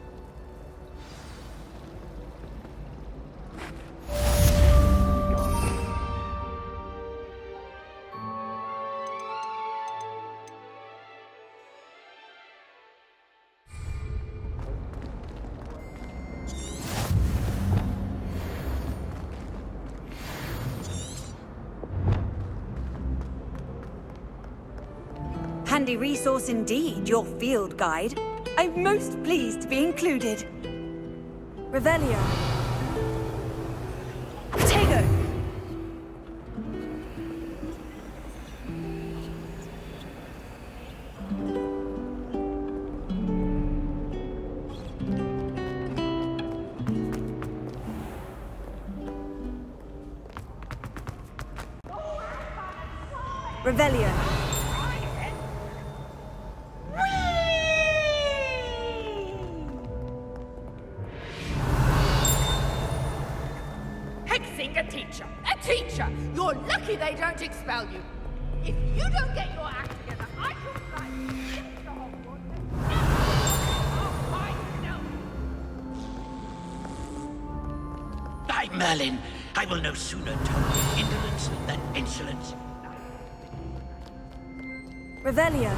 Handy resource indeed, your field guide. I'm most pleased to be included. Revelio. Tego. Revelio. A teacher! You're lucky they don't expel you. If you don't get your act together, I shall fly to Hogwarts myself. By Merlin, I will no sooner tolerate indolence than insolence. Revelio.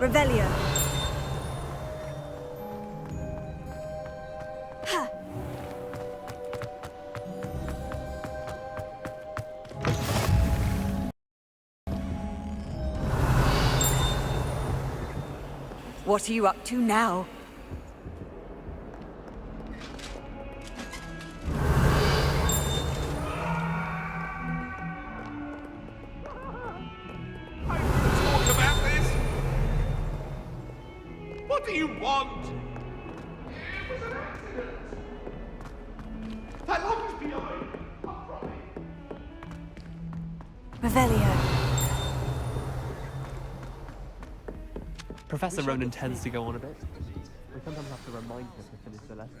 Revelio. Ha! What are you up to now? What do you want? It was an accident. That lock is behind. Revelio. Professor Ronan tends to go on a bit. We sometimes have to remind him to finish the lesson.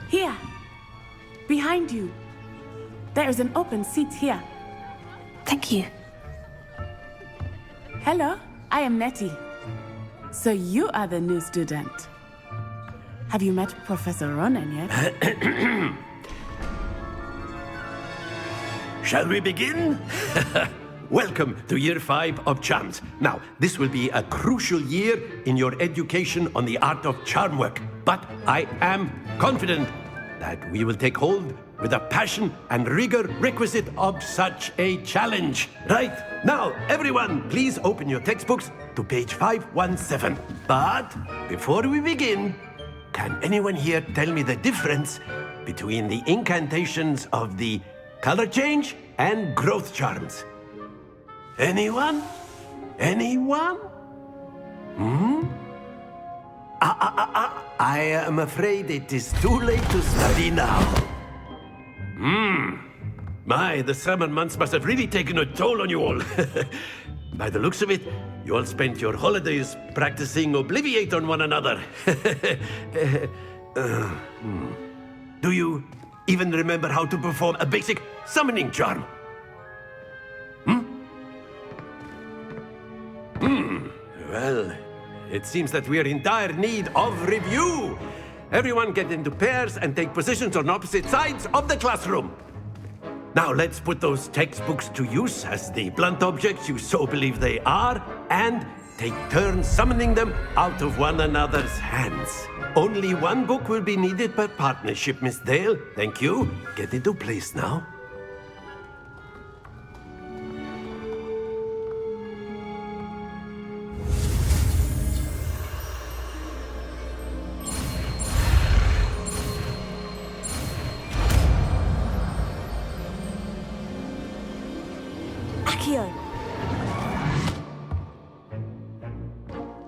Here! Behind you! There is an open seat here. Thank you. Hello, I am Nettie. So you are the new student. Have you met Professor Ronan yet? Shall we begin? Welcome to Year 5 of Charms. Now, this will be a crucial year in your education on the art of charm work. But I am confident that we will take hold with the passion and rigor requisite of such a challenge. Right, now, everyone, please open your textbooks to page 517. But before we begin, can anyone here tell me the difference between the incantations of the color change and growth charms? Anyone? Anyone? I am afraid it is too late to study now. My, the summer months must have really taken a toll on you all. By the looks of it, you all spent your holidays practicing Obliviate on one another. Do you even remember how to perform a basic summoning charm? Well, it seems that we are in dire need of review. Everyone get into pairs and take positions on opposite sides of the classroom. Now let's put those textbooks to use as the blunt objects you so believe they are, and take turns summoning them out of one another's hands. Only one book will be needed per partnership, Miss Dale. Thank you. Get into place now.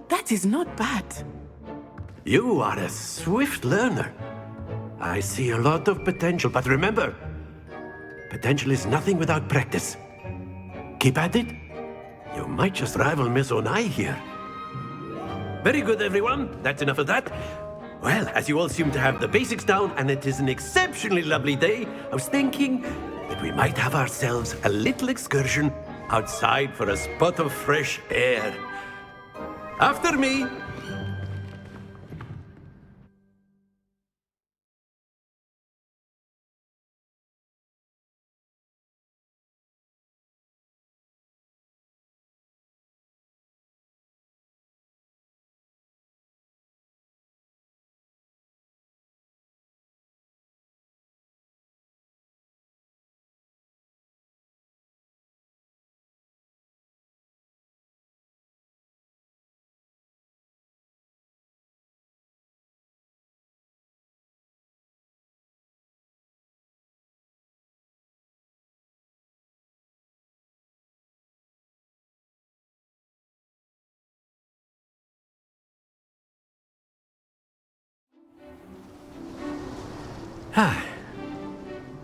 That is not bad. You are a swift learner. I see a lot of potential, but remember, potential is nothing without practice. Keep at it. You might just rival Miss Onai here. Very good, everyone. That's enough of that. Well, as you all seem to have the basics down, and it is an exceptionally lovely day, I was thinking that we might have ourselves a little excursion outside for a spot of fresh air. After me.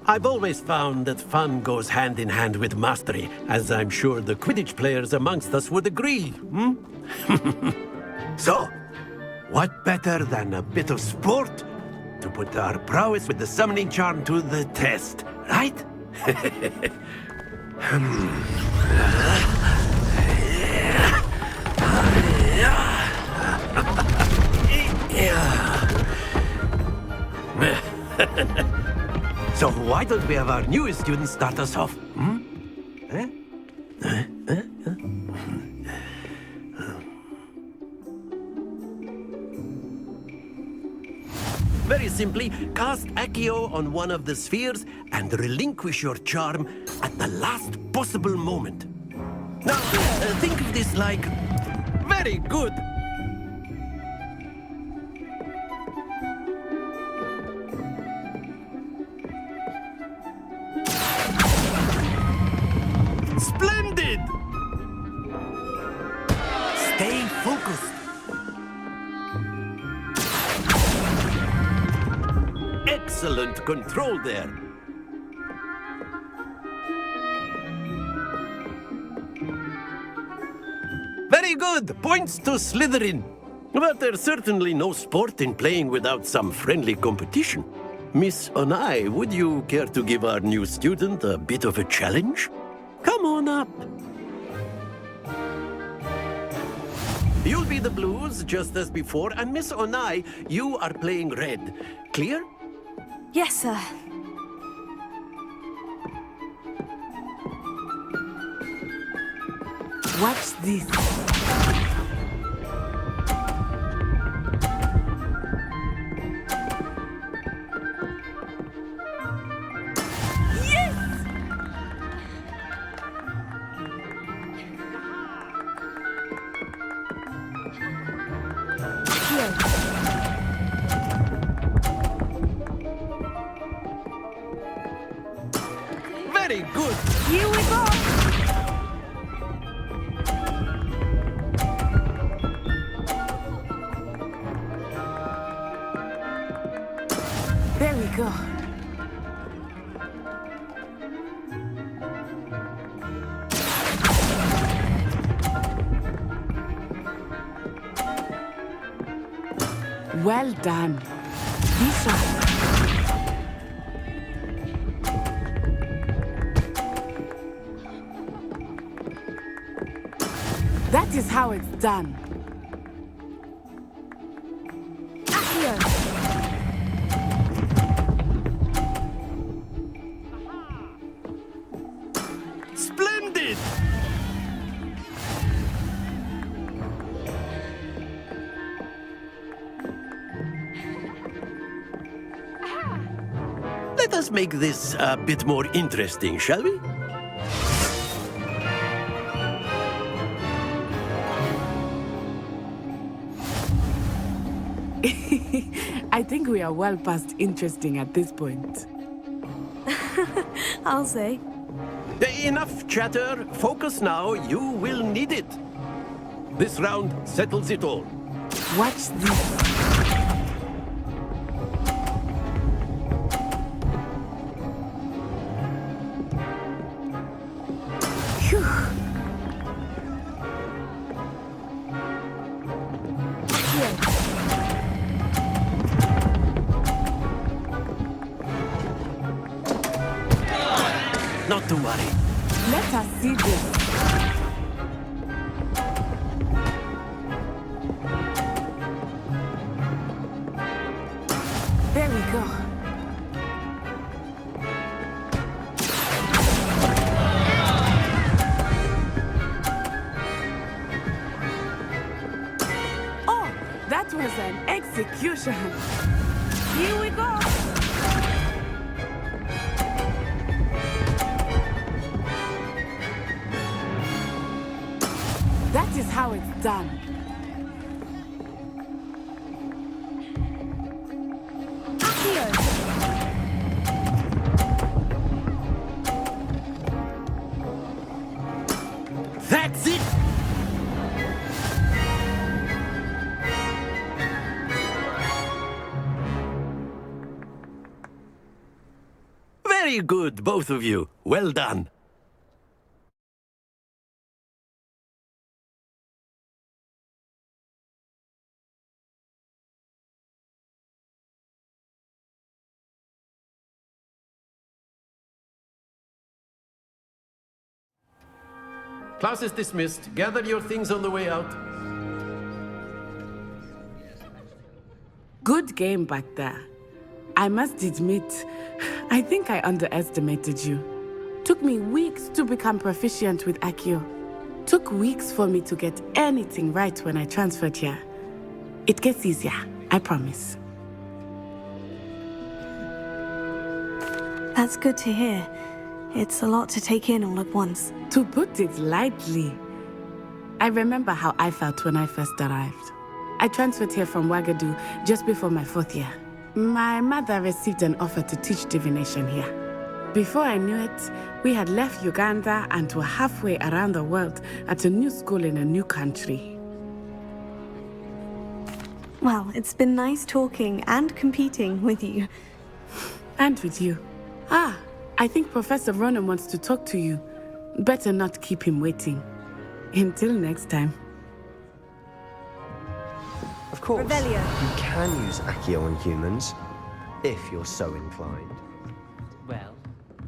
I've always found that fun goes hand in hand with mastery, as I'm sure the Quidditch players amongst us would agree, So, what better than a bit of sport to put our prowess with the summoning charm to the test, right? So why don't we have our newest student start us off? Very simply, cast Accio on one of the spheres and relinquish your charm at the last possible moment. Now, think of this like... Very good! Splendid! Stay focused. Excellent control there. Very good! Points to Slytherin. But there's certainly no sport in playing without some friendly competition. Miss Onai, would you care to give our new student a bit of a challenge? Come on up. You'll be the blues, just as before, and Miss Onai, you are playing red. Clear? Yes, sir. Watch this. Very good. Here we go. There we go. Well done. Be sharp. That is how it's done. Accio. Splendid! Let us make this a bit more interesting, shall we? I think we are well past interesting at this point. I'll say. Enough chatter. Focus now. You will need it. This round settles it all. Watch this. Not to worry. Let us see this. There we go. Oh, that was an execution. Here we go. That is how it's done. That's it! Very good, both of you. Well done. Class is dismissed. Gather your things on the way out. Good game back there. I must admit, I think I underestimated you. Took me weeks to become proficient with Accio. Took weeks for me to get anything right when I transferred here. It gets easier, I promise. That's good to hear. It's a lot to take in all at once. To put it lightly, I remember how I felt when I first arrived. I transferred here from Wagadu just before my 4th year. My mother received an offer to teach divination here. Before I knew it, we had left Uganda and were halfway around the world at a new school in a new country. Well, it's been nice talking and competing with you. And with you. Ah, I think Professor Ronan wants to talk to you. Better not keep him waiting. Until next time. course. Revelio. You can use Accio on humans, if you're so inclined. Well,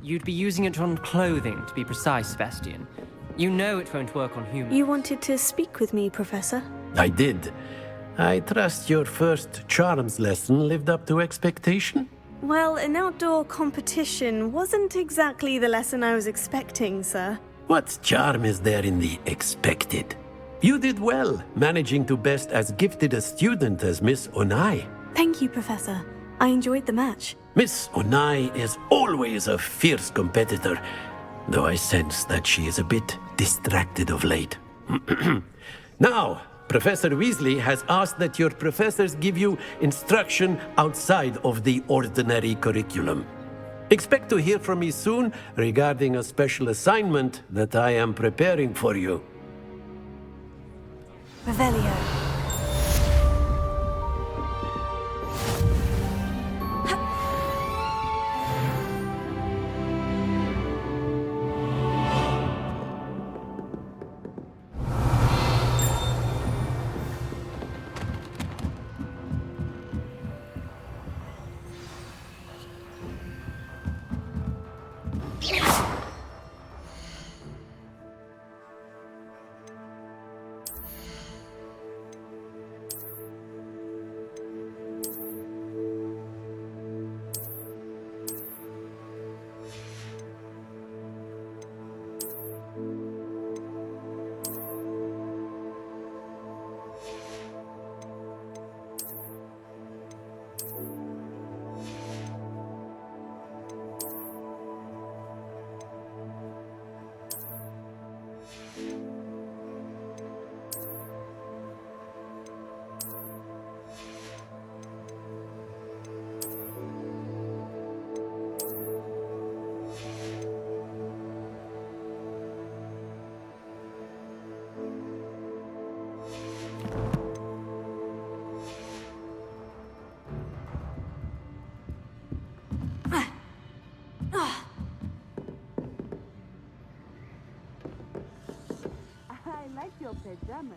you'd be using it on clothing, to be precise, Sebastian. You know it won't work on humans. You wanted to speak with me, Professor? I did. I trust your first charms lesson lived up to expectation? Well, an outdoor competition wasn't exactly the lesson I was expecting, sir. What charm is there in the expected? You did well, managing to best as gifted a student as Miss Onai. Thank you, Professor. I enjoyed the match. Miss Onai is always a fierce competitor, though I sense that she is a bit distracted of late. Now, Professor Weasley has asked that your professors give you instruction outside of the ordinary curriculum. Expect to hear from me soon regarding a special assignment that I am preparing for you. Revelio. I like your pajamas.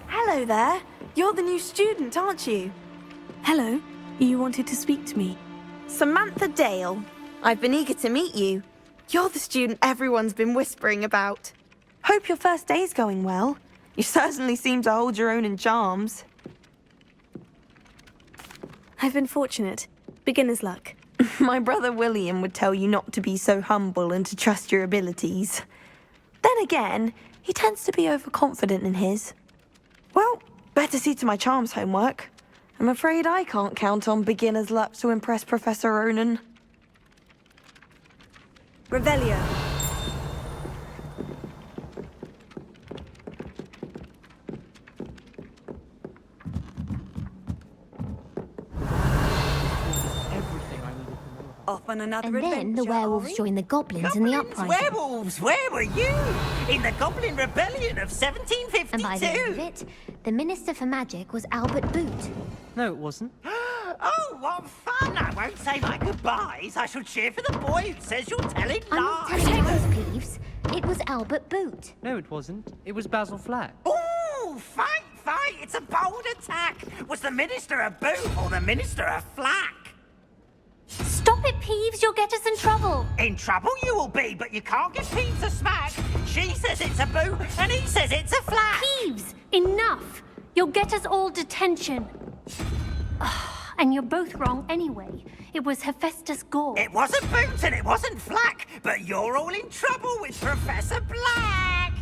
Hello there. You're the new student, aren't you? Hello. You wanted to speak to me. Samantha Dale. I've been eager to meet you. You're the student everyone's been whispering about. Hope your first day's going well. You certainly seem to hold your own in charms. I've been fortunate. Beginner's luck. My brother William would tell you not to be so humble and to trust your abilities. Then again, he tends to be overconfident in his. Well, better see to my charms homework. I'm afraid I can't count on beginner's luck to impress Professor Ronan. Revelio. Off on another And then the werewolves joined the goblins in the uprising. Werewolves, where were you? In the Goblin Rebellion of 1752. And by the end of it, the Minister for Magic was Albert Boot. No, it wasn't. Oh, what fun! I won't say my goodbyes. I shall cheer for the boy who says you're telling I'm not lies. telling lies, Peeves. It was Albert Boot. No, it wasn't. It was Basil Flack. Ooh, fight! It's a bold attack. Was the Minister a boot or the Minister a flack? Stop it, Peeves. You'll get us in trouble. In trouble you will be, but you can't give Peeves a smack. She says it's a boot, and he says it's a flack. Peeves, enough. You'll get us all detention. And you're both wrong anyway. It was Hephaestus Gore. It wasn't boot and it wasn't flack, but you're all in trouble with Professor Black.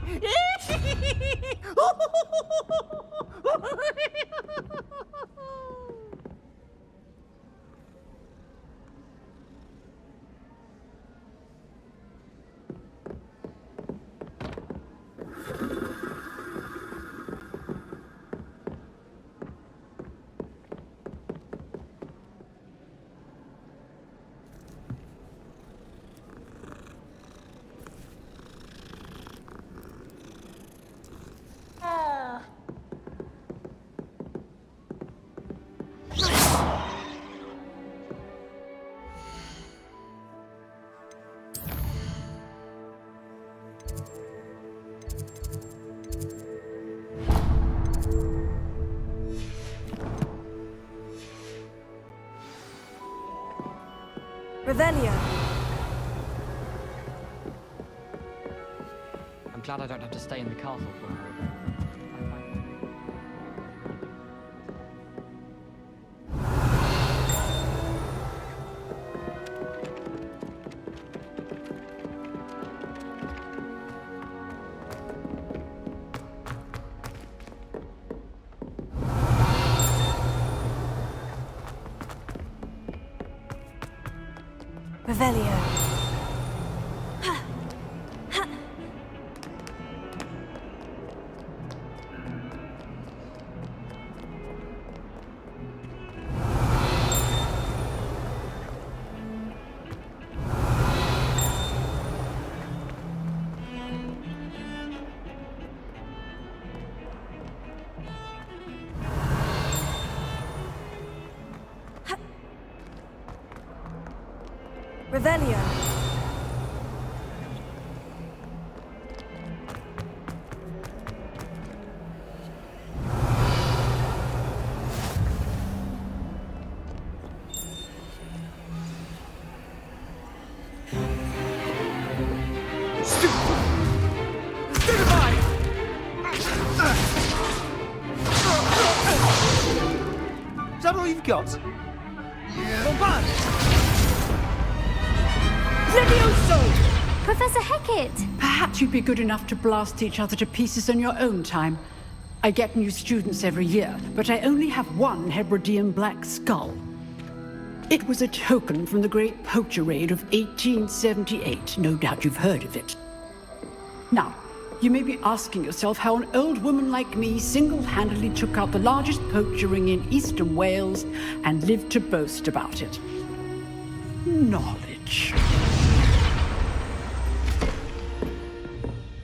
Revelio. I'm glad I don't have to stay in the castle for a while. Revelio. Revelio. Is that all you've got? Professor Hecat! Perhaps you'd be good enough to blast each other to pieces in your own time. I get new students every year, but I only have one Hebridean black skull. It was a token from the Great Poacher Raid of 1878. No doubt you've heard of it. Now, you may be asking yourself how an old woman like me single-handedly took out the largest poacher ring in eastern Wales and lived to boast about it. Knowledge.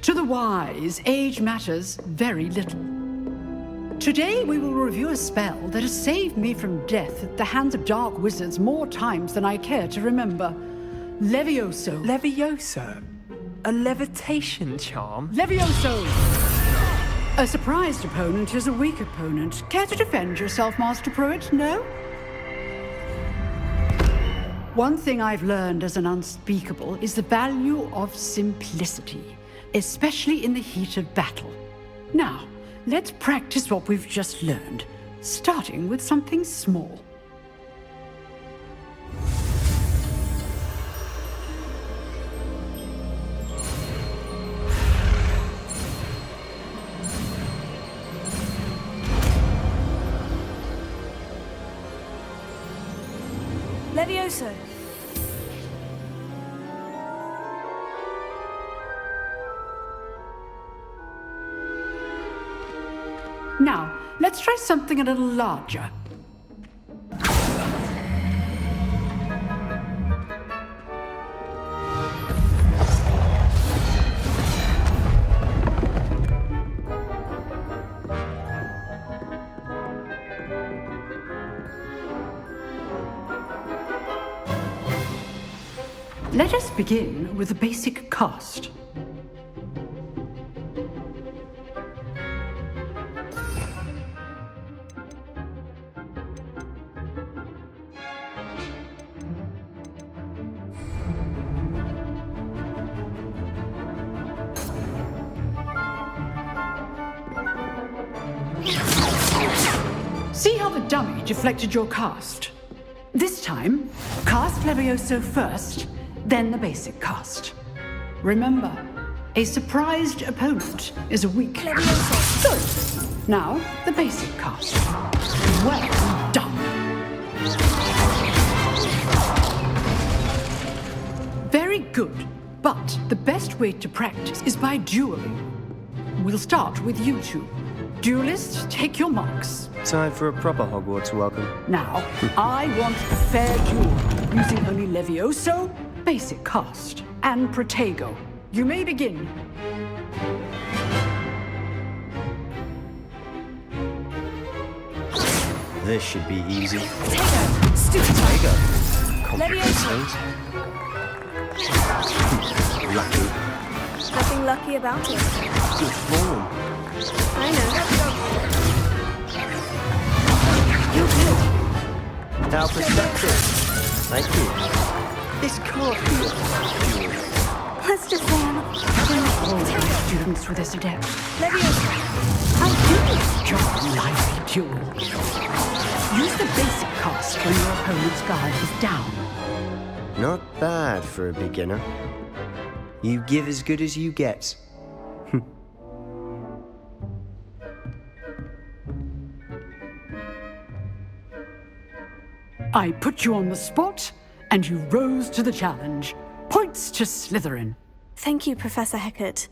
To the wise, age matters very little. Today we will review a spell that has saved me from death at the hands of dark wizards more times than I care to remember. Levioso. Levioso? A levitation charm? Levioso! A surprised opponent is a weak opponent. Care to defend yourself, Master Pruitt? No? One thing I've learned as an unspeakable is the value of simplicity, especially in the heat of battle. Now, let's practice what we've just learned, starting with something small. Levioso. Now, let's try something a little larger. Let us begin with the basic cast. See how the dummy deflected your cast? This time, cast Levioso first, then the basic cast. Remember, a surprised opponent is a weak Levioso. Good. Now, the basic cast. Well done. Very good, but the best way to practice is by dueling. We'll start with you two. Duelists, take your marks. Time for a proper Hogwarts welcome. Now, I want a fair duel, using only Levioso, basic cast, and Protego. You may begin. This should be easy. Protego. Stupid. Protego. Levioso. Lucky. Nothing lucky about it. Good form. I know. You're good. How perceptive. Thank you. This can't be a duel. Let's just say I'm All students with this adept. Leviosa! How do John lively duel? Use the basic cast when your opponent's guard is down. Not bad for a beginner. You give as good as you get. I put you on the spot, and you rose to the challenge. Points to Slytherin. Thank you, Professor Hecat.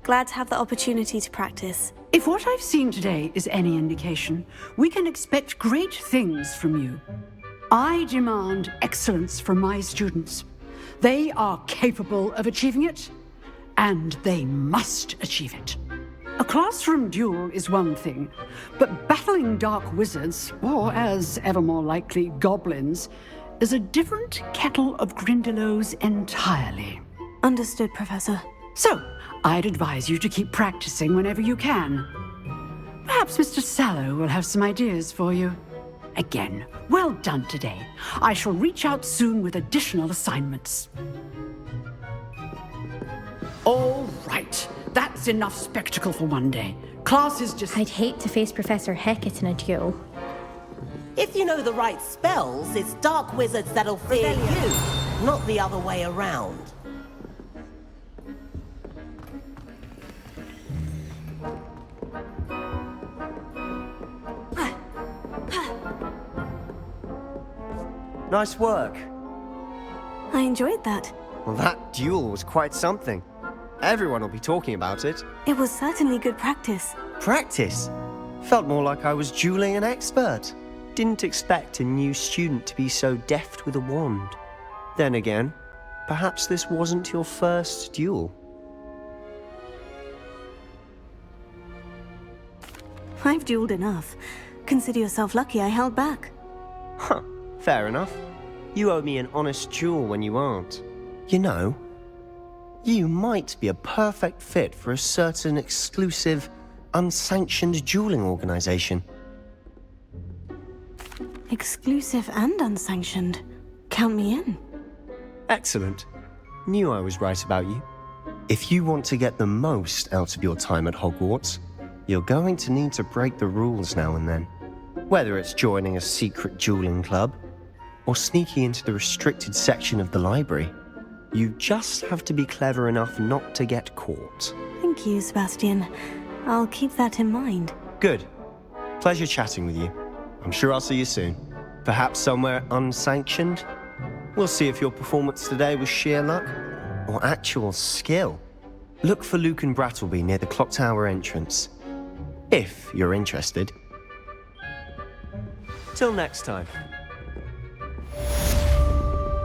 Glad to have the opportunity to practice. If what I've seen today is any indication, we can expect great things from you. I demand excellence from my students. They are capable of achieving it, and they must achieve it. A classroom duel is one thing, but battling dark wizards, or as ever more likely, goblins, is a different kettle of Grindylows entirely. Understood, Professor. So, I'd advise you to keep practicing whenever you can. Perhaps Mr. Sallow will have some ideas for you. Again, well done today. I shall reach out soon with additional assignments. All right. That's enough spectacle for one day. Class is just... I'd hate to face Professor Hecat in a duel. If you know the right spells, it's dark wizards that'll fear you, not the other way around. Nice work. I enjoyed that. Well, that duel was quite something. Everyone will be talking about it. It was certainly good practice. Practice? Felt more like I was dueling an expert. Didn't expect a new student to be so deft with a wand. Then again, perhaps this wasn't your first duel. I've dueled enough. Consider yourself lucky I held back. Huh, fair enough. You owe me an honest duel when you aren't. You know, you might be a perfect fit for a certain exclusive, unsanctioned dueling organization. Exclusive and unsanctioned. Count me in. Excellent. Knew I was right about you. If you want to get the most out of your time at Hogwarts, you're going to need to break the rules now and then. Whether it's joining a secret dueling club, or sneaking into the restricted section of the library, you just have to be clever enough not to get caught. Thank you, Sebastian. I'll keep that in mind. Good. Pleasure chatting with you. I'm sure I'll see you soon. Perhaps somewhere unsanctioned? We'll see if your performance today was sheer luck or actual skill. Look for Luke and Brattleby near the clock tower entrance. If you're interested. Till next time.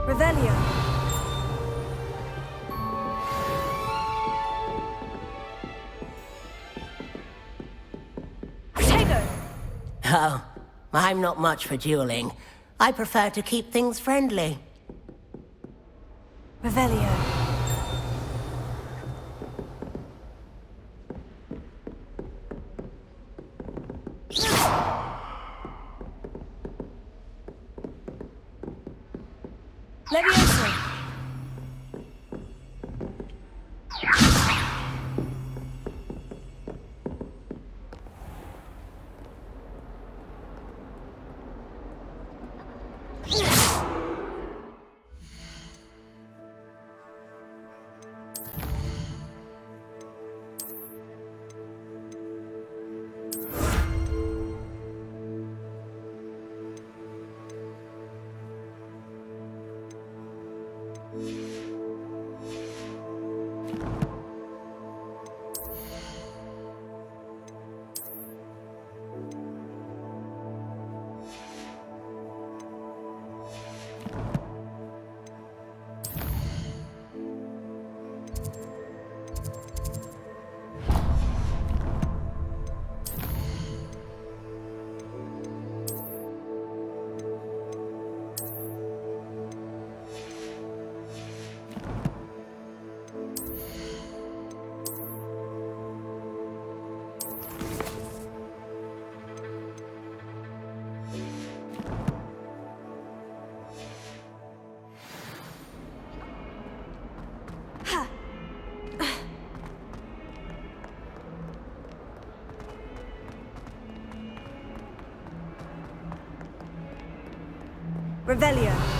Revelio. Oh, I'm not much for dueling. I prefer to keep things friendly. Revelio. Leviosa. Revelio.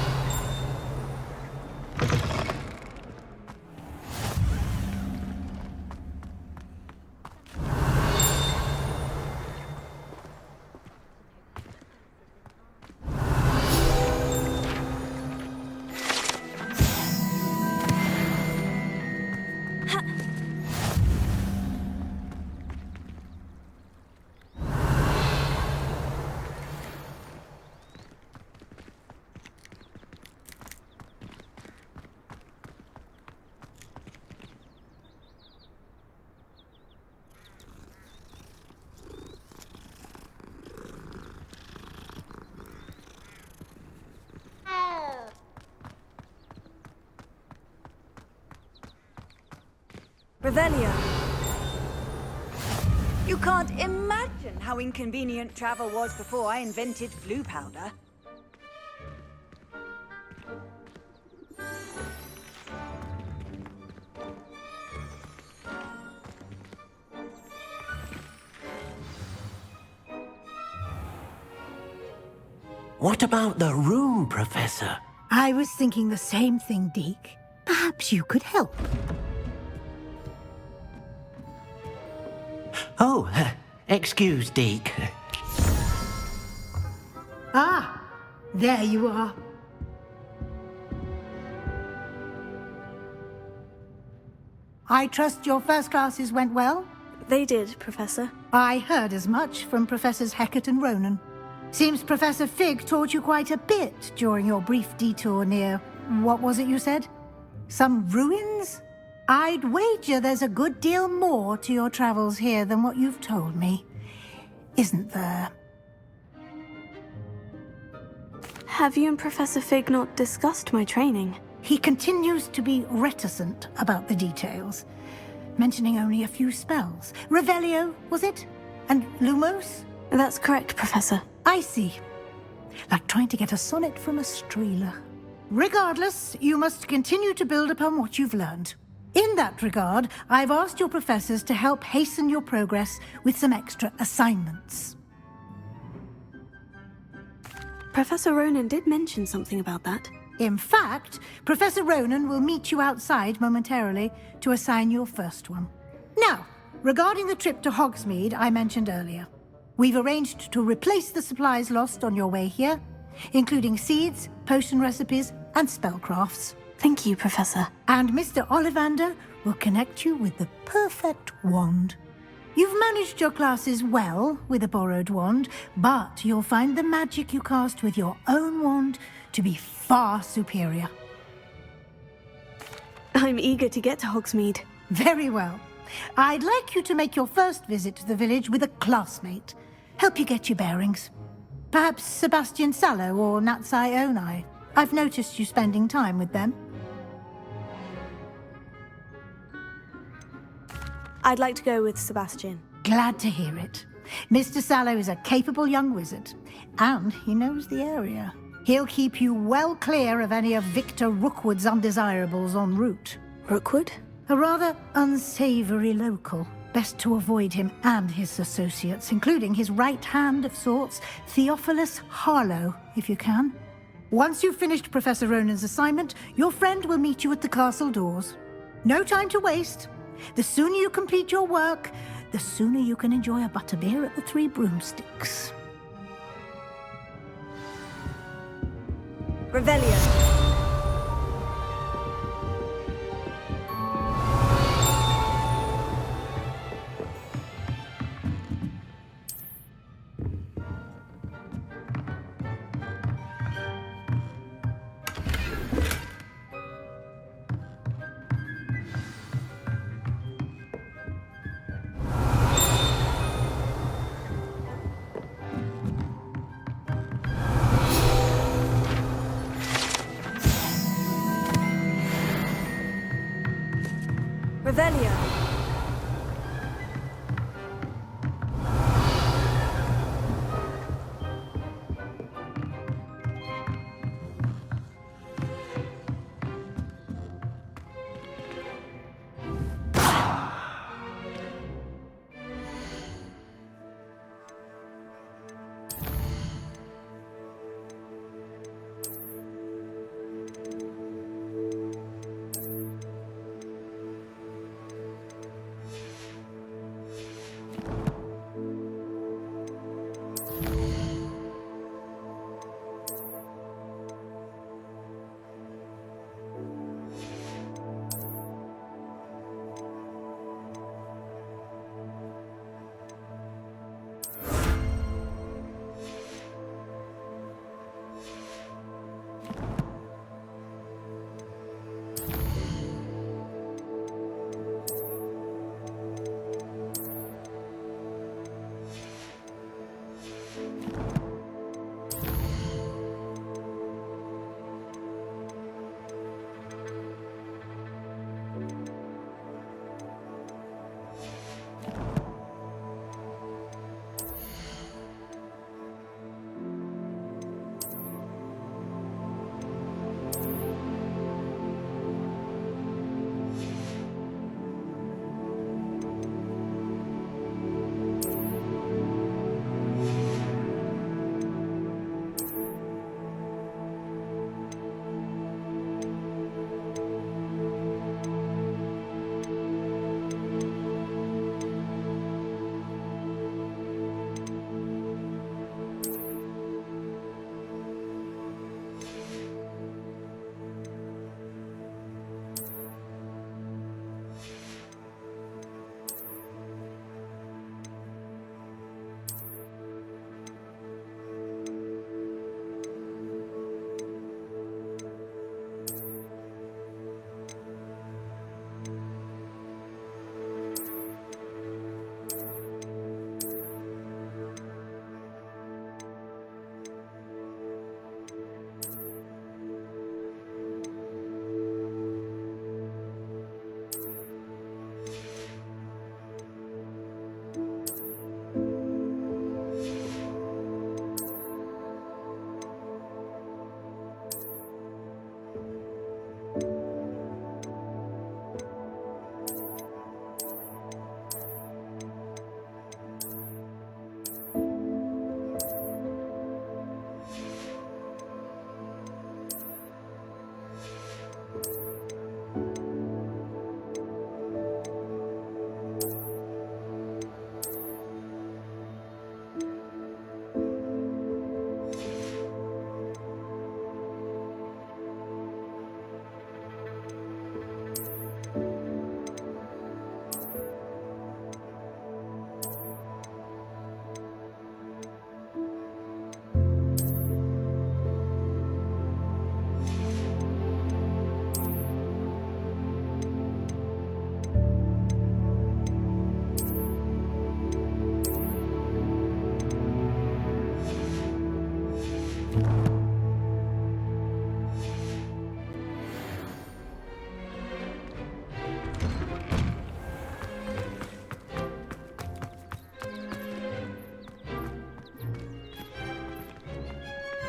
Revelio. You can't imagine how inconvenient travel was before I invented blue powder. What about the room, Professor? I was thinking the same thing, Deke. Perhaps you could help. Oh, excuse, Deke. Ah, there you are. I trust your first classes went well? They did, Professor. I heard as much from Professors Hecat and Ronan. Seems Professor Fig taught you quite a bit during your brief detour near... what was it you said? Some ruins? I'd wager there's a good deal more to your travels here than what you've told me. Isn't there? Have you and Professor Fig not discussed my training? He continues to be reticent about the details, mentioning only a few spells. Revelio, was it? And Lumos? That's correct, Professor. I see. Like trying to get a sonnet from a streeler. Regardless, you must continue to build upon what you've learned. In that regard, I've asked your professors to help hasten your progress with some extra assignments. Professor Ronan did mention something about that. In fact, Professor Ronan will meet you outside momentarily to assign your first one. Now, regarding the trip to Hogsmeade I mentioned earlier, we've arranged to replace the supplies lost on your way here, including seeds, potion recipes, and spellcrafts. Thank you, Professor. And Mr. Ollivander will connect you with the perfect wand. You've managed your classes well with a borrowed wand, but you'll find the magic you cast with your own wand to be far superior. I'm eager to get to Hogsmeade. Very well. I'd like you to make your first visit to the village with a classmate. Help you get your bearings. Perhaps Sebastian Sallow or Natsai Onai. I've noticed you spending time with them. I'd like to go with Sebastian. Glad to hear it. Mr. Sallow is a capable young wizard, and he knows the area. He'll keep you well clear of any of Victor Rookwood's undesirables en route. Rookwood? A rather unsavory local. Best to avoid him and his associates, including his right hand of sorts, Theophilus Harlow, if you can. Once you've finished Professor Ronan's assignment, your friend will meet you at the castle doors. No time to waste. The sooner you complete your work, the sooner you can enjoy a butterbeer at the Three Broomsticks. Revelio. Revelio.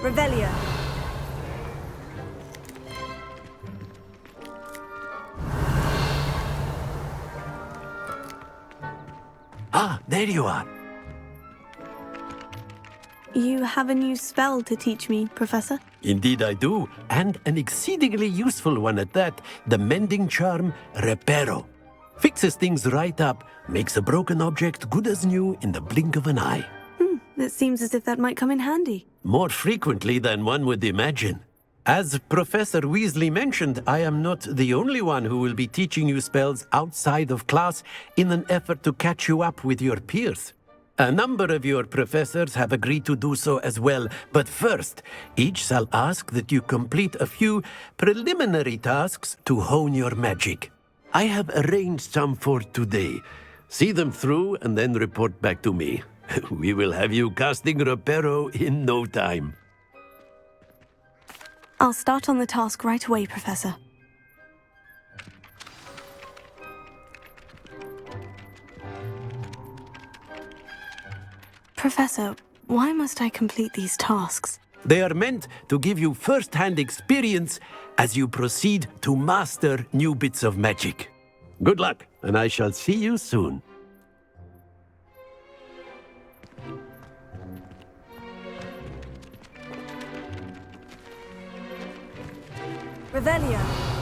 Revelio. Ah, there you are. You have a new spell to teach me, Professor? Indeed I do, and an exceedingly useful one at that. The mending charm, Reparo. Fixes things right up, makes a broken object good as new in the blink of an eye. It seems as if that might come in handy. More frequently than one would imagine. As Professor Weasley mentioned, I am not the only one who will be teaching you spells outside of class in an effort to catch you up with your peers. A number of your professors have agreed to do so as well, but first, each shall ask that you complete a few preliminary tasks to hone your magic. I have arranged some for today. See them through and then report back to me. We will have you casting Reparo in no time. I'll start on the task right away, Professor. Professor, why must I complete these tasks? They are meant to give you first-hand experience as you proceed to master new bits of magic. Good luck, and I shall see you soon. Revelio.